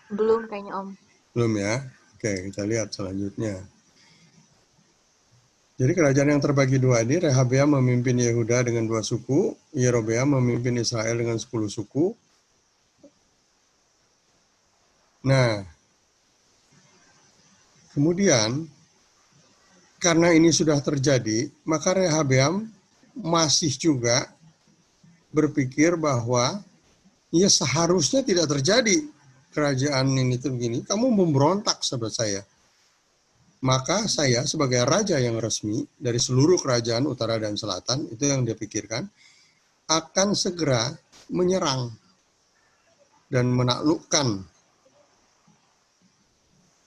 Belum kayaknya Om. Belum ya? Oke, kita lihat selanjutnya. Jadi kerajaan yang terbagi dua ini, Rehabeam memimpin Yehuda dengan 2 suku, Yerobeam memimpin Israel dengan 10 suku. Nah, kemudian karena ini sudah terjadi, maka Rehabeam masih juga berpikir bahwa ya seharusnya tidak terjadi kerajaan ini tuh begini. Kamu memberontak sahabat saya. Maka saya sebagai raja yang resmi dari seluruh kerajaan utara dan selatan, itu yang dia pikirkan, akan segera menyerang dan menaklukkan.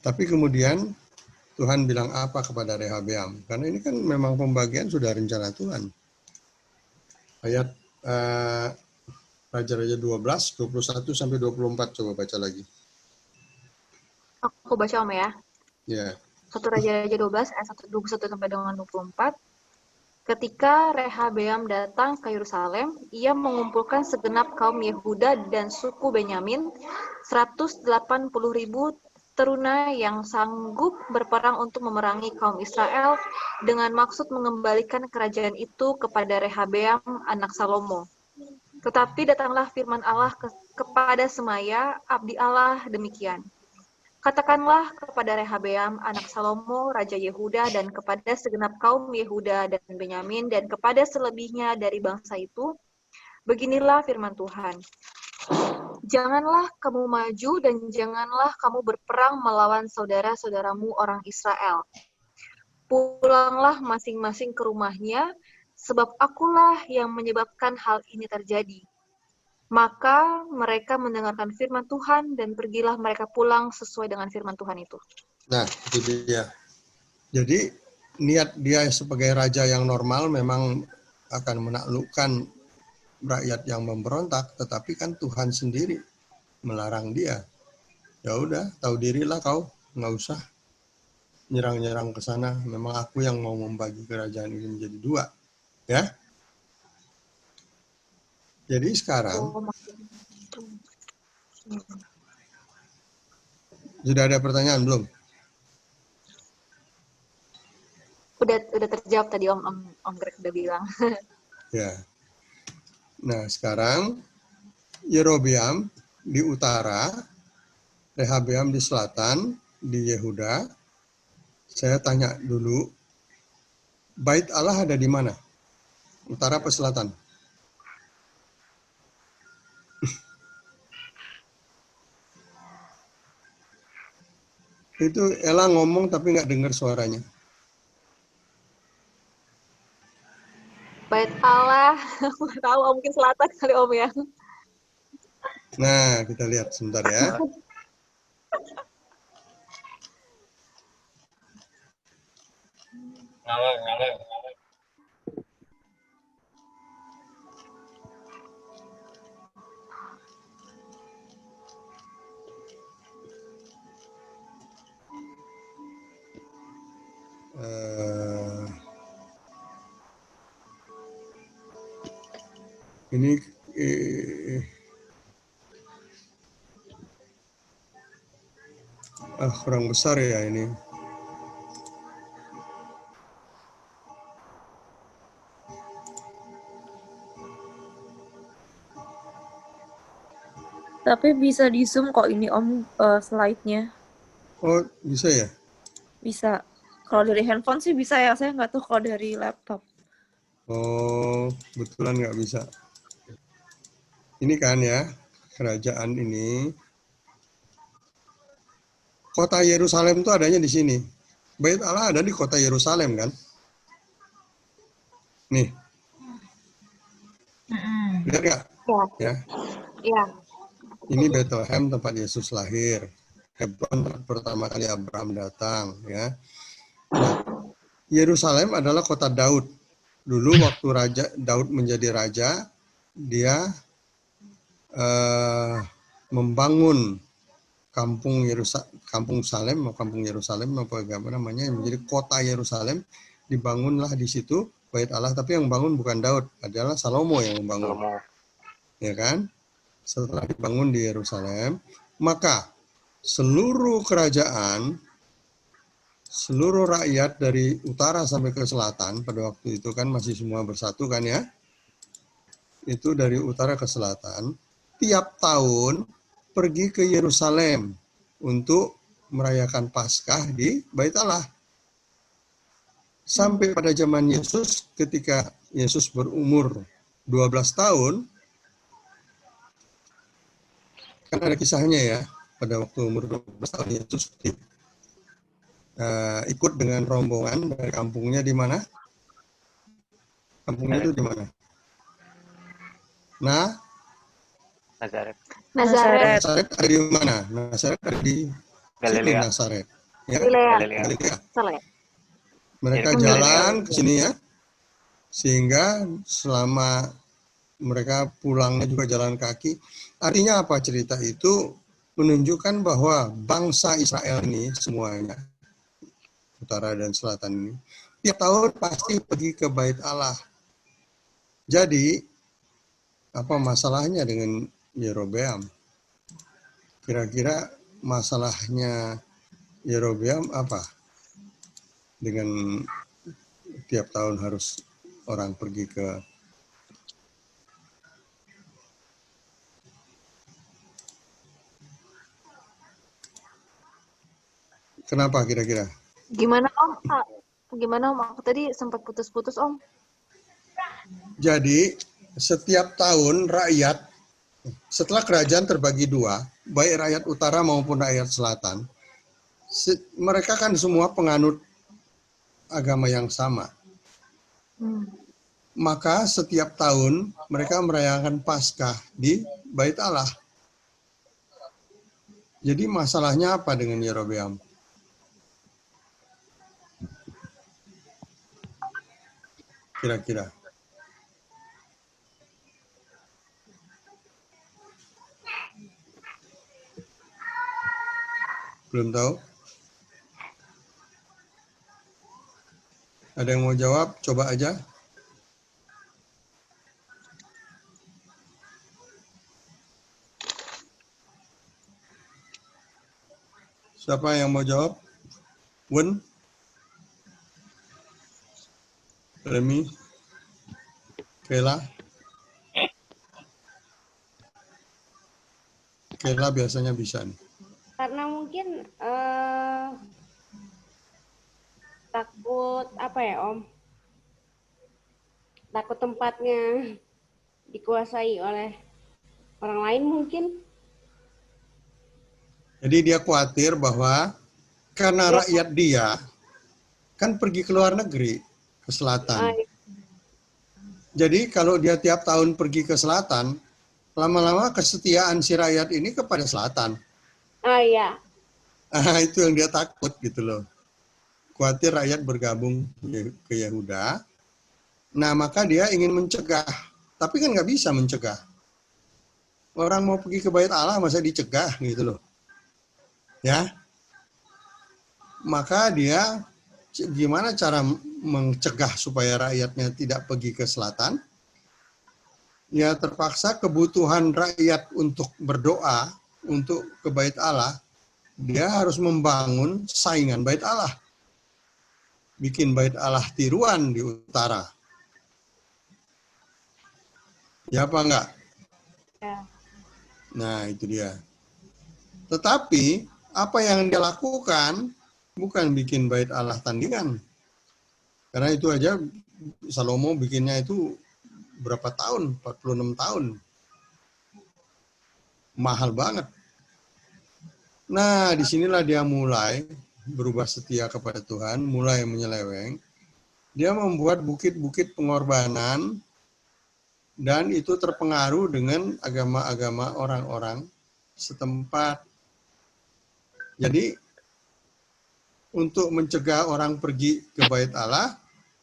Tapi kemudian Tuhan bilang apa kepada Rehabeam? Karena ini kan memang pembagian sudah rencana Tuhan. Ayat Raja-Raja 12, 21 sampai 24, coba baca lagi. Aku baca Om ya. Ya. 1 Raja-Raja 12 ayat 21 sampai dengan 24. Ketika Rehabeam datang ke Yerusalem, ia mengumpulkan segenap kaum Yehuda dan suku Benyamin, 180.000 teruna yang sanggup berperang untuk memerangi kaum Israel dengan maksud mengembalikan kerajaan itu kepada Rehabeam anak Salomo. Tetapi datanglah firman Allah kepada Semaya, abdi Allah demikian. Katakanlah kepada Rehabeam anak Salomo, Raja Yehuda, dan kepada segenap kaum Yehuda dan Benyamin, dan kepada selebihnya dari bangsa itu, beginilah firman Tuhan. Janganlah kamu maju dan janganlah kamu berperang melawan saudara-saudaramu orang Israel. Pulanglah masing-masing ke rumahnya, sebab akulah yang menyebabkan hal ini terjadi. Maka mereka mendengarkan firman Tuhan dan pergilah mereka pulang sesuai dengan firman Tuhan itu. Nah, itu dia. Jadi niat dia sebagai raja yang normal memang akan menaklukkan rakyat yang memberontak, tetapi kan Tuhan sendiri melarang dia. Ya udah, tahu dirilah kau, nggak usah nyerang-nyerang ke sana. Memang aku yang mau membagi kerajaan ini menjadi dua, ya. Jadi sekarang sudah ada pertanyaan belum? Udah terjawab tadi Om Greg udah bilang. Ya. Nah, sekarang Yerobeam di utara, Rehabeam di selatan, di Yehuda. Saya tanya dulu, Bait Allah ada di mana? Utara atau selatan? Itu Ella ngomong tapi nggak dengar suaranya. Bait Allah, nggak tahu Om, mungkin selatan kali Om ya. Nah, kita lihat sebentar ya. Ini kurang besar ya ini. Tapi bisa di zoom kok ini Om slide-nya. Oh, bisa ya? Bisa. Kalau dari handphone sih bisa ya, saya nggak tahu kalau dari laptop. Oh, betulan nggak bisa. Ini kan ya, kerajaan ini. Kota Yerusalem itu adanya di sini. Bait Allah ada di kota Yerusalem kan? Nih. Lihat nggak? Ya. Iya. Ini Bethlehem tempat Yesus lahir. Hebron tempat pertama kali Abraham datang. Ya. Nah, Yerusalem adalah kota Daud. Dulu waktu Daud menjadi raja, dia membangun kampung Yerusalem apa namanya, menjadi kota Yerusalem, dibangunlah di situ Bait Allah, tapi yang bangun bukan Daud, adalah Salomo yang membangun. Ya kan? Setelah dibangun di Yerusalem, maka seluruh kerajaan, seluruh rakyat dari utara sampai ke selatan, pada waktu itu kan masih semua bersatu kan ya, itu dari utara ke selatan, tiap tahun pergi ke Yerusalem untuk merayakan Paskah di Bait Allah. Sampai pada zaman Yesus, ketika Yesus berumur 12 tahun, kan ada kisahnya ya, pada waktu umur 12 tahun Yesus ikut dengan rombongan dari kampungnya di mana? Kampungnya itu di mana? Nazaret. Nazaret. Nazaret ada di mana? Nazaret ada di Galilea. Nazaret. Ya? Galilea. Salah ya? Mereka jalan ke sini ya, sehingga selama mereka pulangnya juga jalan kaki. Artinya apa cerita itu? Menunjukkan bahwa bangsa Israel ini semuanya, utara dan selatan ini, tiap tahun pasti pergi ke Bait Allah. Jadi, apa masalahnya dengan Yerobeam? Kira-kira masalahnya Yerobeam apa? Dengan tiap tahun harus orang pergi ke Kenapa kira-kira? Gimana Om? Gimana Om? Aku tadi sempat putus-putus Om. Jadi setiap tahun rakyat, setelah kerajaan terbagi dua, baik rakyat utara maupun rakyat selatan, mereka kan semua penganut agama yang sama. maka setiap tahun mereka merayakan Paskah di Bait Allah. Jadi masalahnya apa dengan Yerobeam? Kira-kira. Belum tahu? Ada yang mau jawab? Coba aja. Siapa yang mau jawab? Wen? Remi? Kela? Kela biasanya bisa nih. Karena mungkin takut apa ya Om? Takut tempatnya dikuasai oleh orang lain mungkin. Jadi dia khawatir bahwa karena rakyat dia kan pergi ke luar negeri, ke selatan. Jadi kalau dia tiap tahun pergi ke selatan, lama-lama kesetiaan si rakyat ini kepada selatan. Iya. Itu yang dia takut gitu loh. Khawatir rakyat bergabung ke Yehuda. Nah, maka dia ingin mencegah. Tapi kan nggak bisa mencegah. Orang mau pergi ke Bait Allah, masa dicegah gitu loh. Ya. Maka dia gimana cara mencegah supaya rakyatnya tidak pergi ke selatan? Ya terpaksa kebutuhan rakyat untuk berdoa, untuk ke Bait Allah, dia harus membangun saingan Bait Allah. Bikin Bait Allah tiruan di utara. Ya apa enggak? Ya. Nah, itu dia. Tetapi, apa yang dia lakukan bukan bikin Bait Allah tandingan. Karena itu aja Salomo bikinnya itu berapa tahun? 46 tahun. Mahal banget. Nah, disinilah dia mulai berubah setia kepada Tuhan, mulai menyeleweng. Dia membuat bukit-bukit pengorbanan, dan itu terpengaruh dengan agama-agama orang-orang setempat. Jadi, untuk mencegah orang pergi ke Bait Allah,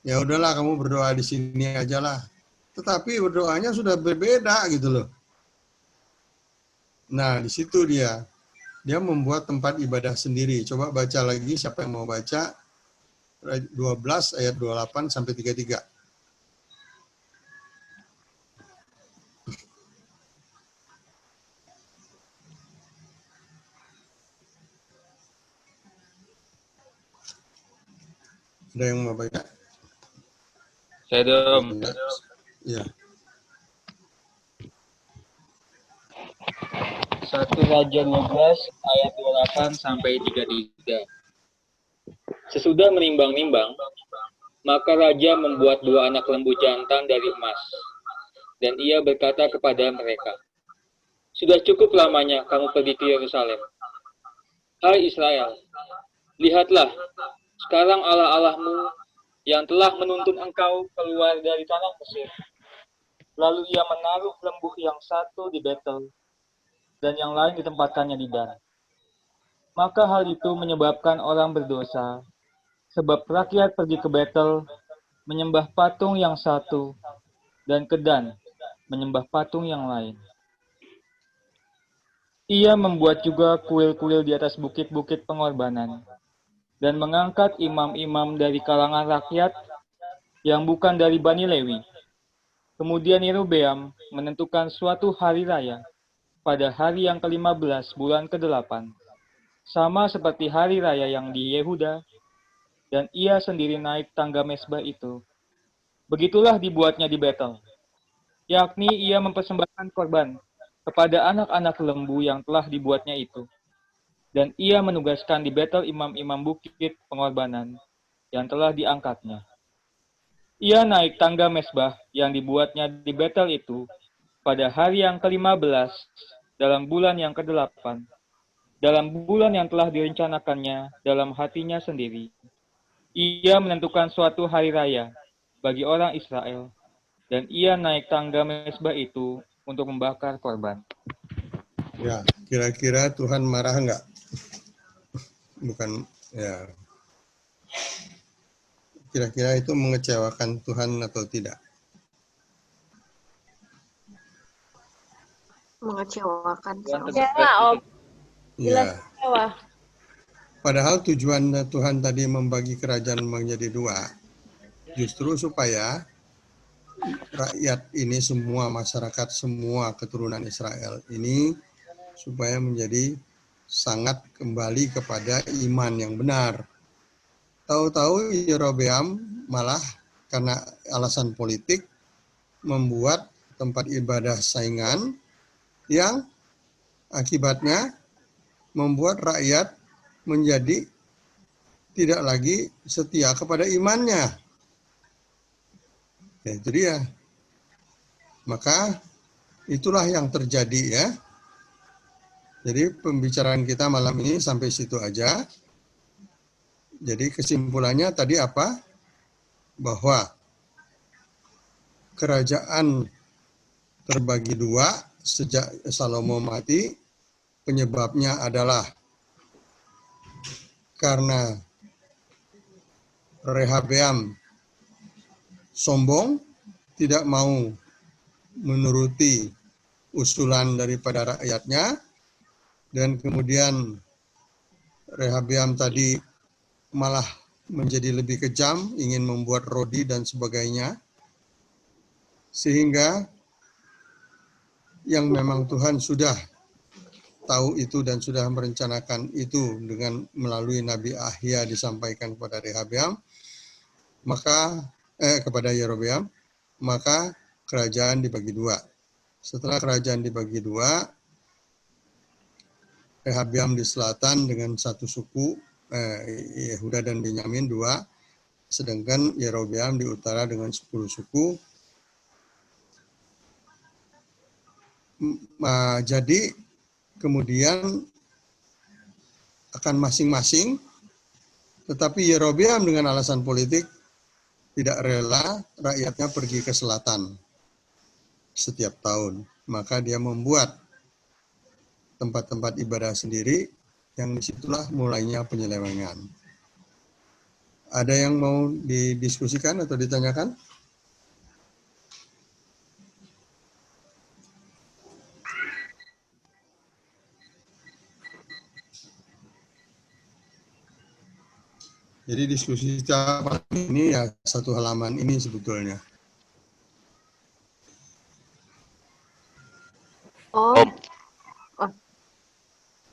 ya udahlah kamu berdoa di sini aja lah. Tetapi berdoanya sudah berbeda gitu loh. Nah, di situ dia membuat tempat ibadah sendiri. Coba baca lagi, siapa yang mau baca 12 ayat 28 sampai 33. Ada yang mau baca? Saya dong. Ya. 1 Raja 12 ayat 28 sampai 33. Sesudah menimbang-nimbang, maka raja membuat 2 anak lembu jantan dari emas. Dan ia berkata kepada mereka, "Sudah cukup lamanya kamu pergi ke Yerusalem. Hai Israel, lihatlah, sekarang Allah-Allahmu yang telah menuntun engkau keluar dari tanah Mesir. Lalu ia menaruh lembu yang satu di Betel, dan yang lain ditempatkannya di Dan. Maka hal itu menyebabkan orang berdosa, sebab rakyat pergi ke Betel, menyembah patung yang satu, dan ke Dan, menyembah patung yang lain. Ia membuat juga kuil-kuil di atas bukit-bukit pengorbanan, dan mengangkat imam-imam dari kalangan rakyat yang bukan dari Bani Lewi. Kemudian Yerobeam menentukan suatu hari raya pada hari yang ke-15 bulan ke-8, sama seperti hari raya yang di Yehuda, dan ia sendiri naik tangga mezbah itu. Begitulah dibuatnya di Betel, yakni ia mempersembahkan korban kepada anak-anak lembu yang telah dibuatnya itu. Dan ia menugaskan di Betel imam-imam bukit pengorbanan yang telah diangkatnya. Ia naik tangga mezbah yang dibuatnya di Betel itu pada hari yang ke-15 dalam bulan yang ke-8, dalam bulan yang telah direncanakannya dalam hatinya sendiri. Ia menentukan suatu hari raya bagi orang Israel dan ia naik tangga mezbah itu untuk membakar korban. Ya, kira-kira Tuhan marah nggak? Bukan, ya. Kira-kira itu mengecewakan Tuhan atau tidak? Mengecewakan sih, Om. Ya lah, Om. Jelas Ya. kecewa. Padahal tujuan Tuhan tadi membagi kerajaan menjadi dua, justru supaya rakyat ini semua, masyarakat semua keturunan Israel ini supaya menjadi sangat kembali kepada iman yang benar. Tahu-tahu Yerobeam malah karena alasan politik membuat tempat ibadah saingan yang akibatnya membuat rakyat menjadi tidak lagi setia kepada imannya. Ya, itu dia. Maka itulah yang terjadi ya. Jadi pembicaraan kita malam ini sampai situ aja. Jadi kesimpulannya tadi apa? Bahwa kerajaan terbagi dua sejak Salomo mati. Penyebabnya adalah karena Rehabeam sombong, tidak mau menuruti usulan daripada rakyatnya, dan kemudian Rehabeam tadi malah menjadi lebih kejam, ingin membuat rodi dan sebagainya, sehingga yang memang Tuhan sudah tahu itu dan sudah merencanakan itu dengan melalui Nabi Ahia disampaikan kepada Rehabeam, maka kepada Yerobeam, maka kerajaan dibagi dua. Setelah kerajaan dibagi dua, Rehabeam di selatan dengan satu suku, Yehuda dan Benyamin dua, sedangkan Yerobeam di utara dengan 10 suku. Jadi kemudian akan masing-masing, tetapi Yerobeam dengan alasan politik tidak rela rakyatnya pergi ke selatan setiap tahun. Maka dia membuat tempat-tempat ibadah sendiri, yang disitulah mulainya penyelewengan. Ada yang mau didiskusikan atau ditanyakan? Jadi diskusi kita ini ya satu halaman ini sebetulnya. Oh,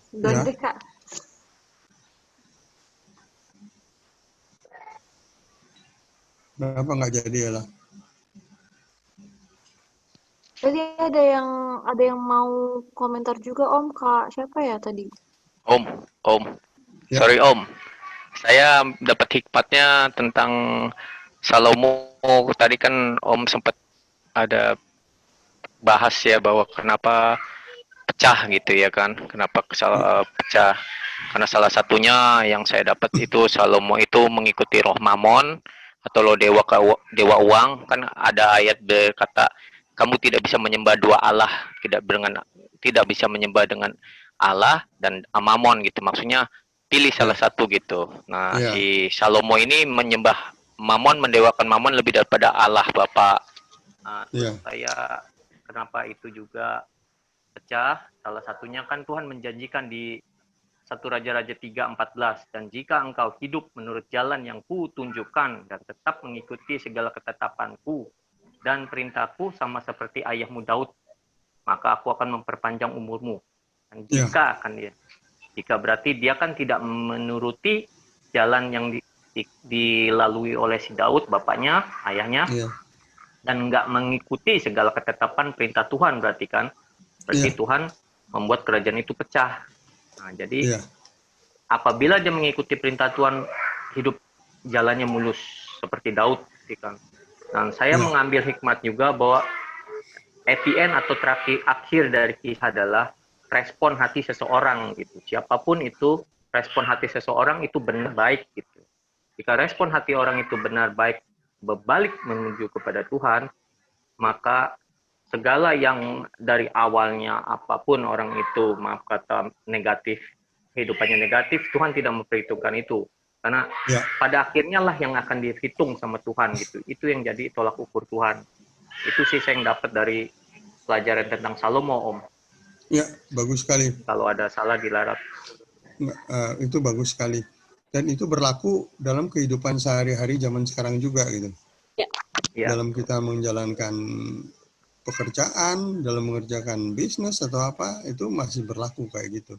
Ya. ganti Kak. Kenapa nggak jadi ya lah? Tadi ada yang mau komentar juga Om, Kak. Siapa ya tadi? Om. Ya. Sorry Om. Saya dapat hikmatnya tentang Salomo. Tadi kan Om sempat ada bahas ya bahwa kenapa pecah gitu ya kan. Kenapa pecah. Karena salah satunya yang saya dapat itu Salomo itu mengikuti roh Mamon atau lo dewa uang. Kan ada ayat berkata kamu tidak bisa menyembah dua Allah, tidak bisa menyembah dengan Allah dan Mamon gitu. Maksudnya pilih salah satu gitu. Nah, si Salomo ini menyembah Mamon, mendewakan Mamon lebih daripada Allah Bapa. Saya kenapa itu juga pecah? Salah satunya kan Tuhan menjanjikan di 1 Raja-Raja 3:14, dan jika engkau hidup menurut jalan yang ku tunjukkan dan tetap mengikuti segala ketetapanku dan perintahku sama seperti ayahmu Daud, maka aku akan memperpanjang umurmu. Dan jika berarti dia kan tidak menuruti jalan yang dilalui oleh si Daud, bapaknya, ayahnya, dan nggak mengikuti segala ketetapan perintah Tuhan, berarti kan, Tuhan membuat kerajaan itu pecah. Nah, jadi apabila dia mengikuti perintah Tuhan, hidup jalannya mulus seperti Daud, kan. Dan saya mengambil hikmat juga bahwa EPN atau terakhir akhir dari kisah adalah respon hati seseorang gitu. Siapapun itu, respon hati seseorang itu benar baik gitu. Jika respon hati orang itu benar baik, berbalik menuju kepada Tuhan, maka segala yang dari awalnya apapun orang itu, maaf kata, negatif, kehidupannya negatif, Tuhan tidak memperhitungkan itu. Karena Ya, pada akhirnya lah yang akan dihitung sama Tuhan gitu. Itu yang jadi tolak ukur Tuhan. Itu sih saya yang dapat dari pelajaran tentang Salomo, Om. ya, bagus sekali. Kalau ada salah dilarang. Itu bagus sekali. Dan itu berlaku dalam kehidupan sehari-hari zaman sekarang juga gitu. Ya, Dalam kita menjalankan pekerjaan, dalam mengerjakan bisnis atau apa, itu masih berlaku kayak gitu.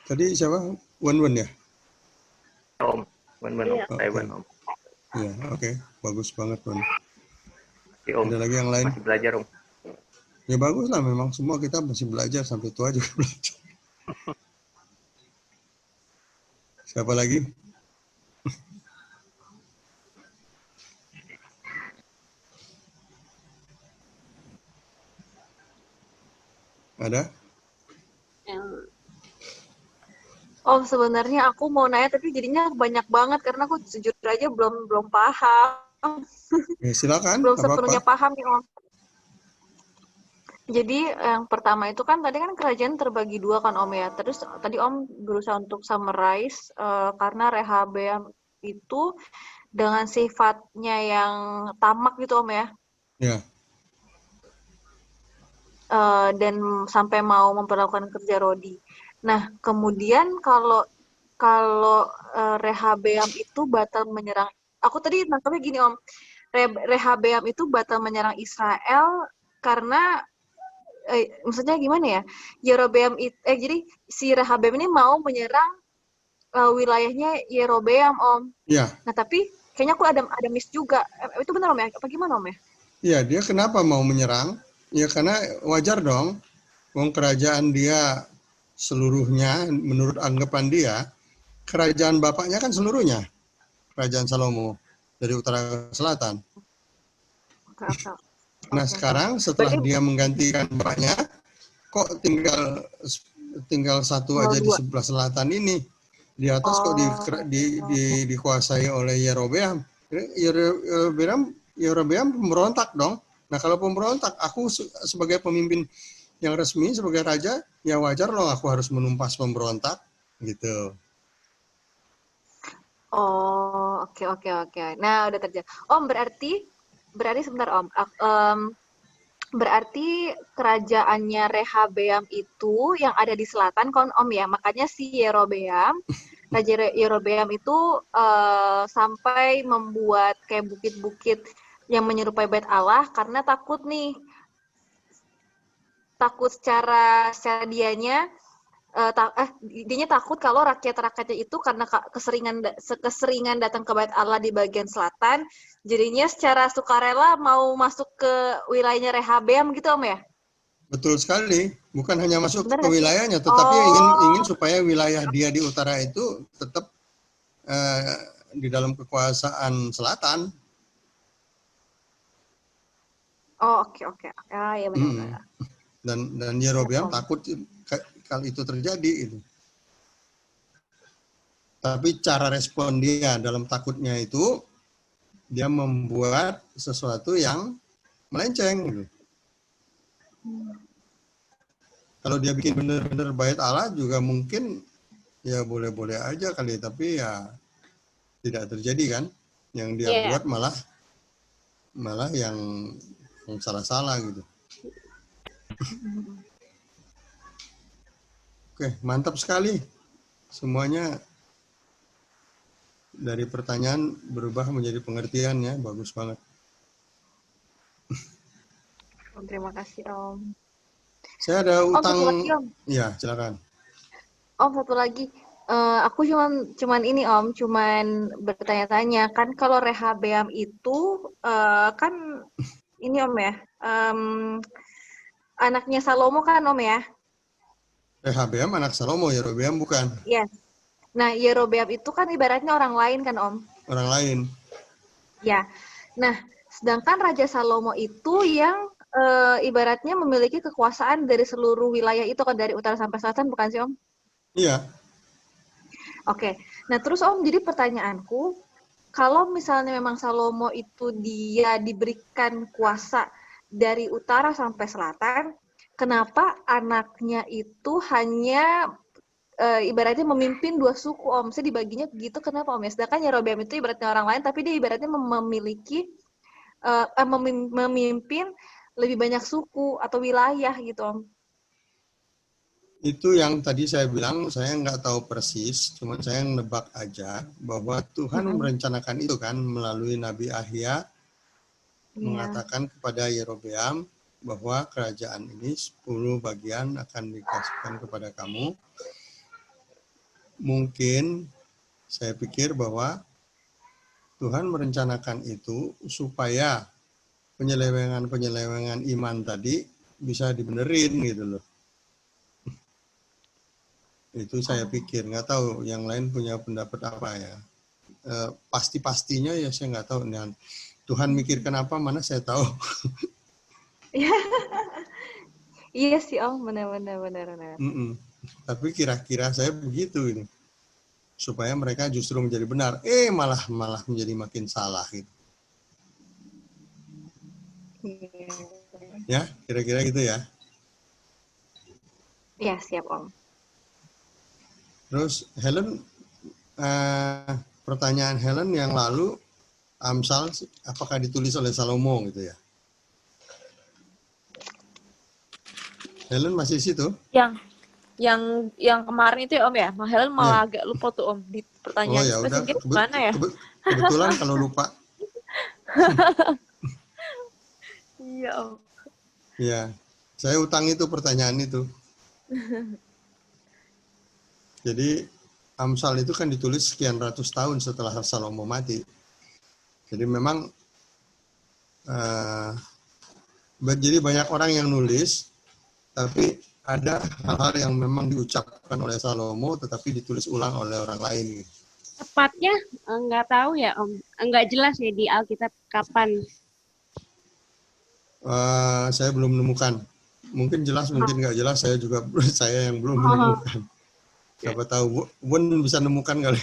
Tadi siapa? Wen ya? Om. Benar, Iya. Om. Saya Oke. benar, Om. Iya, oke. Bagus banget, Wen. Oke, Om. Ada lagi yang lain? Masih belajar, Om. Ya bagus lah, memang semua kita masih belajar, sampai tua juga belajar. Siapa lagi? Ada? Om, sebenarnya aku mau nanya tapi jadinya banyak banget karena aku jujur aja belum paham. Ya, silakan, Belum apa-apa. sepenuhnya paham nih, Om. Jadi yang pertama itu kan tadi kan kerajaan terbagi dua kan, Om ya. Terus tadi Om berusaha untuk summarize karena Rehabeam itu dengan sifatnya yang tamak gitu, Om ya. Ya, Dan sampai mau memperlakukan kerja rodi. Nah, kemudian kalau Rehabeam itu batal menyerang, aku tadi nangkapnya gini Om, Rehabeam itu batal menyerang Israel karena maksudnya gimana ya? Jadi si Rehabeam ini mau menyerang wilayahnya Yerobeam Om. ya, Nah, tapi kayaknya aku ada miss juga. Itu benar Om ya? Apa gimana Om ya? ya. Dia kenapa mau menyerang? Ya karena wajar dong. Wong kerajaan dia seluruhnya, menurut anggapan dia, kerajaan bapaknya kan seluruhnya, kerajaan Salomo dari utara ke selatan. Oke. Nah sekarang setelah Berarti- dia menggantikan bapaknya, kok tinggal satu aja di dua. sebelah selatan ini, di atas kok dikuasai oleh Yerobeam. Yerobeam pemberontak dong. Nah kalau pemberontak, aku sebagai pemimpin yang resmi, sebagai raja, ya wajar loh aku harus menumpas pemberontak gitu. Oh, oke. Nah, udah terjadi. Om, berarti sebentar Om. Berarti kerajaannya Rehabeam itu yang ada di selatan kan Om ya. Makanya si Raja Yerobeam itu sampai membuat kayak bukit-bukit yang menyerupai Bait Allah karena takut secara dianya dianya takut kalau rakyat-rakyatnya itu karena keseringan datang ke Bait Allah di bagian selatan, jadinya secara sukarela mau masuk ke wilayahnya Rehabeam gitu Om ya? Betul sekali, bukan hanya masuk Benar ke nggak sih? wilayahnya, tetapi Oh. ingin supaya wilayah dia di utara itu tetap di dalam kekuasaan selatan. Oh, oke. Ah, ya benar. Dan Yerobeam Siap, Om. takut kalau itu terjadi itu. Tapi cara respon dia dalam takutnya itu, dia membuat sesuatu yang melenceng gitu. Kalau dia bikin benar-benar Bait Allah juga mungkin ya boleh-boleh aja kali, tapi ya tidak terjadi kan. Yang dia Iya. buat malah yang salah-salah gitu. Oke, mantap sekali. Semuanya dari pertanyaan berubah menjadi pengertian ya, bagus banget. Terima kasih Om. Saya ada Om, utang. satu lagi Om. Ya, silakan. Om, satu lagi. Aku cuman ini Om, cuman bertanya-tanya kan kalau Rehabeam itu kan ini Om ya, anaknya Salomo kan Om ya? Rehabeam anak Salomo, Yerobeam bukan. Yes. Nah, Yerobeam itu kan ibaratnya orang lain kan Om? Orang lain. Ya. Nah, sedangkan Raja Salomo itu yang ibaratnya memiliki kekuasaan dari seluruh wilayah itu kan, dari utara sampai selatan, bukan sih Om? Iya. Oke. Nah, terus Om, jadi pertanyaanku, kalau misalnya memang Salomo itu dia diberikan kuasa dari utara sampai selatan, kenapa anaknya itu hanya ibaratnya memimpin 2 suku, Om? Saya dibaginya begitu, kenapa, Om? Ya, sedangkan Yerobeam itu ibaratnya orang lain, tapi dia ibaratnya memiliki memimpin lebih banyak suku atau wilayah gitu, Om. Itu yang tadi saya bilang, saya nggak tahu persis, cuman saya nebak aja bahwa Tuhan merencanakan itu kan melalui Nabi Ahia mengatakan kepada Yerobeam bahwa kerajaan ini 10 bagian akan dikasihkan kepada kamu. Mungkin saya pikir bahwa Tuhan merencanakan itu supaya penyelewengan iman tadi bisa dibenerin gitu loh. Itu saya pikir, nggak tahu yang lain punya pendapat apa ya. Pasti-pastinya ya saya nggak tahu. Dan Tuhan mikir kenapa, mana saya tahu. Iya sih, Om, benar. Tapi kira-kira saya begitu ini. Supaya mereka justru menjadi benar. Malah menjadi makin salah gitu. Ya, kira-kira gitu ya. Iya, siap, Om. Terus Helen, pertanyaan Helen yang lalu, Amsal apakah ditulis oleh Salomo gitu ya? Helen masih di situ? Yang kemarin itu ya, Om ya. Helen malah agak lupa tuh, Om, di pertanyaan ya udah. spesifik mana ya? Kebetulan kalau lupa. Iya, Om. Ya, saya utang itu pertanyaan itu. Jadi Amsal itu kan ditulis sekian ratus tahun setelah Salomo mati. Jadi memang jadi banyak orang yang nulis, tapi ada hal-hal yang memang diucapkan oleh Salomo tetapi ditulis ulang oleh orang lain. Tepatnya nggak tahu ya, Om. Nggak jelas ya di Alkitab kapan. Saya belum menemukan. Mungkin jelas, mungkin nggak jelas. Saya yang belum menemukan. Siapa tahu Bun bisa nemukan kali.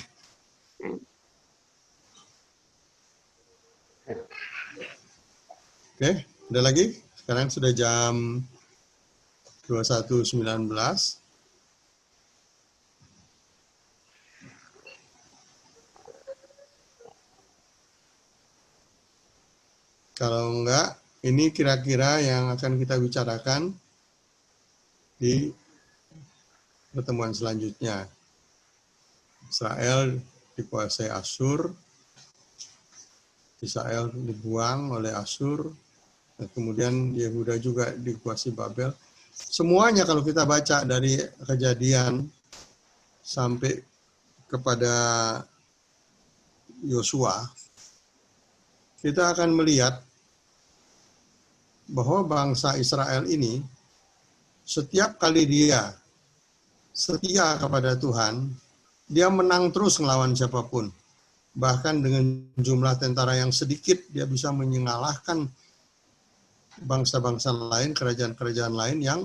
Oke, ada lagi? Sekarang sudah jam 21.19. Kalau enggak, ini kira-kira yang akan kita bicarakan di pertemuan selanjutnya. Israel dikuasai Asyur, Israel dibuang oleh Asyur, dan kemudian Yehuda juga dikuasai Babel. Semuanya kalau kita baca dari Kejadian sampai kepada Yosua, kita akan melihat bahwa bangsa Israel ini setiap kali dia setia kepada Tuhan, dia menang terus melawan siapapun. Bahkan dengan jumlah tentara yang sedikit, dia bisa mengalahkan bangsa-bangsa lain, kerajaan-kerajaan lain yang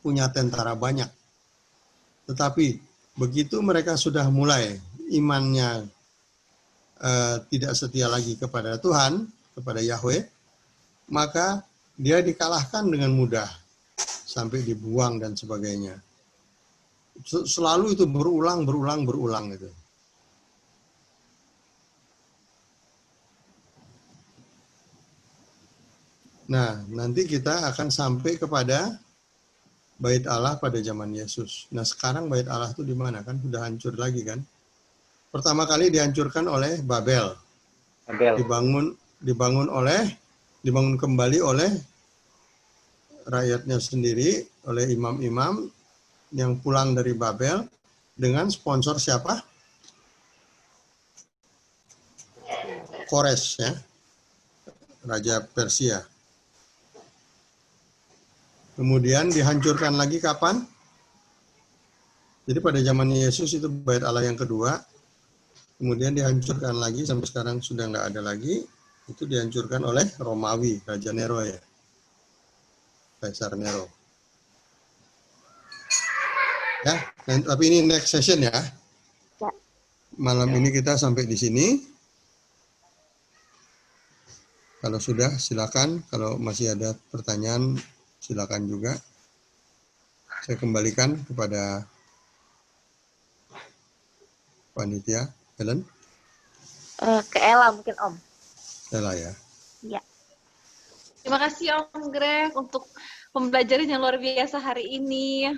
punya tentara banyak. Tetapi begitu mereka sudah mulai imannya tidak setia lagi kepada Tuhan, kepada Yahweh, maka dia dikalahkan dengan mudah sampai dibuang dan sebagainya. Selalu itu berulang gitu. Nah, nanti kita akan sampai kepada Bait Allah pada zaman Yesus. Nah, sekarang Bait Allah itu di mana kan? Sudah hancur lagi kan? Pertama kali dihancurkan oleh Babel. Dibangun kembali oleh rakyatnya sendiri, oleh imam-imam yang pulang dari Babel dengan sponsor siapa? Kores ya, Raja Persia. Kemudian dihancurkan lagi kapan? Jadi pada zaman Yesus itu Bait Allah yang kedua. Kemudian dihancurkan lagi sampai sekarang sudah nggak ada lagi. Itu dihancurkan oleh Romawi, Raja Nero ya. Kaisar Nero. Ya, tapi ini next session ya. Malam ini kita sampai di sini. Kalau sudah, silakan. Kalau masih ada pertanyaan, silakan juga. Saya kembalikan kepada panitia. Helen, Ke Ella mungkin Om. Ella ya. Ya. Terima kasih Om Greg untuk pembelajaran yang luar biasa hari ini.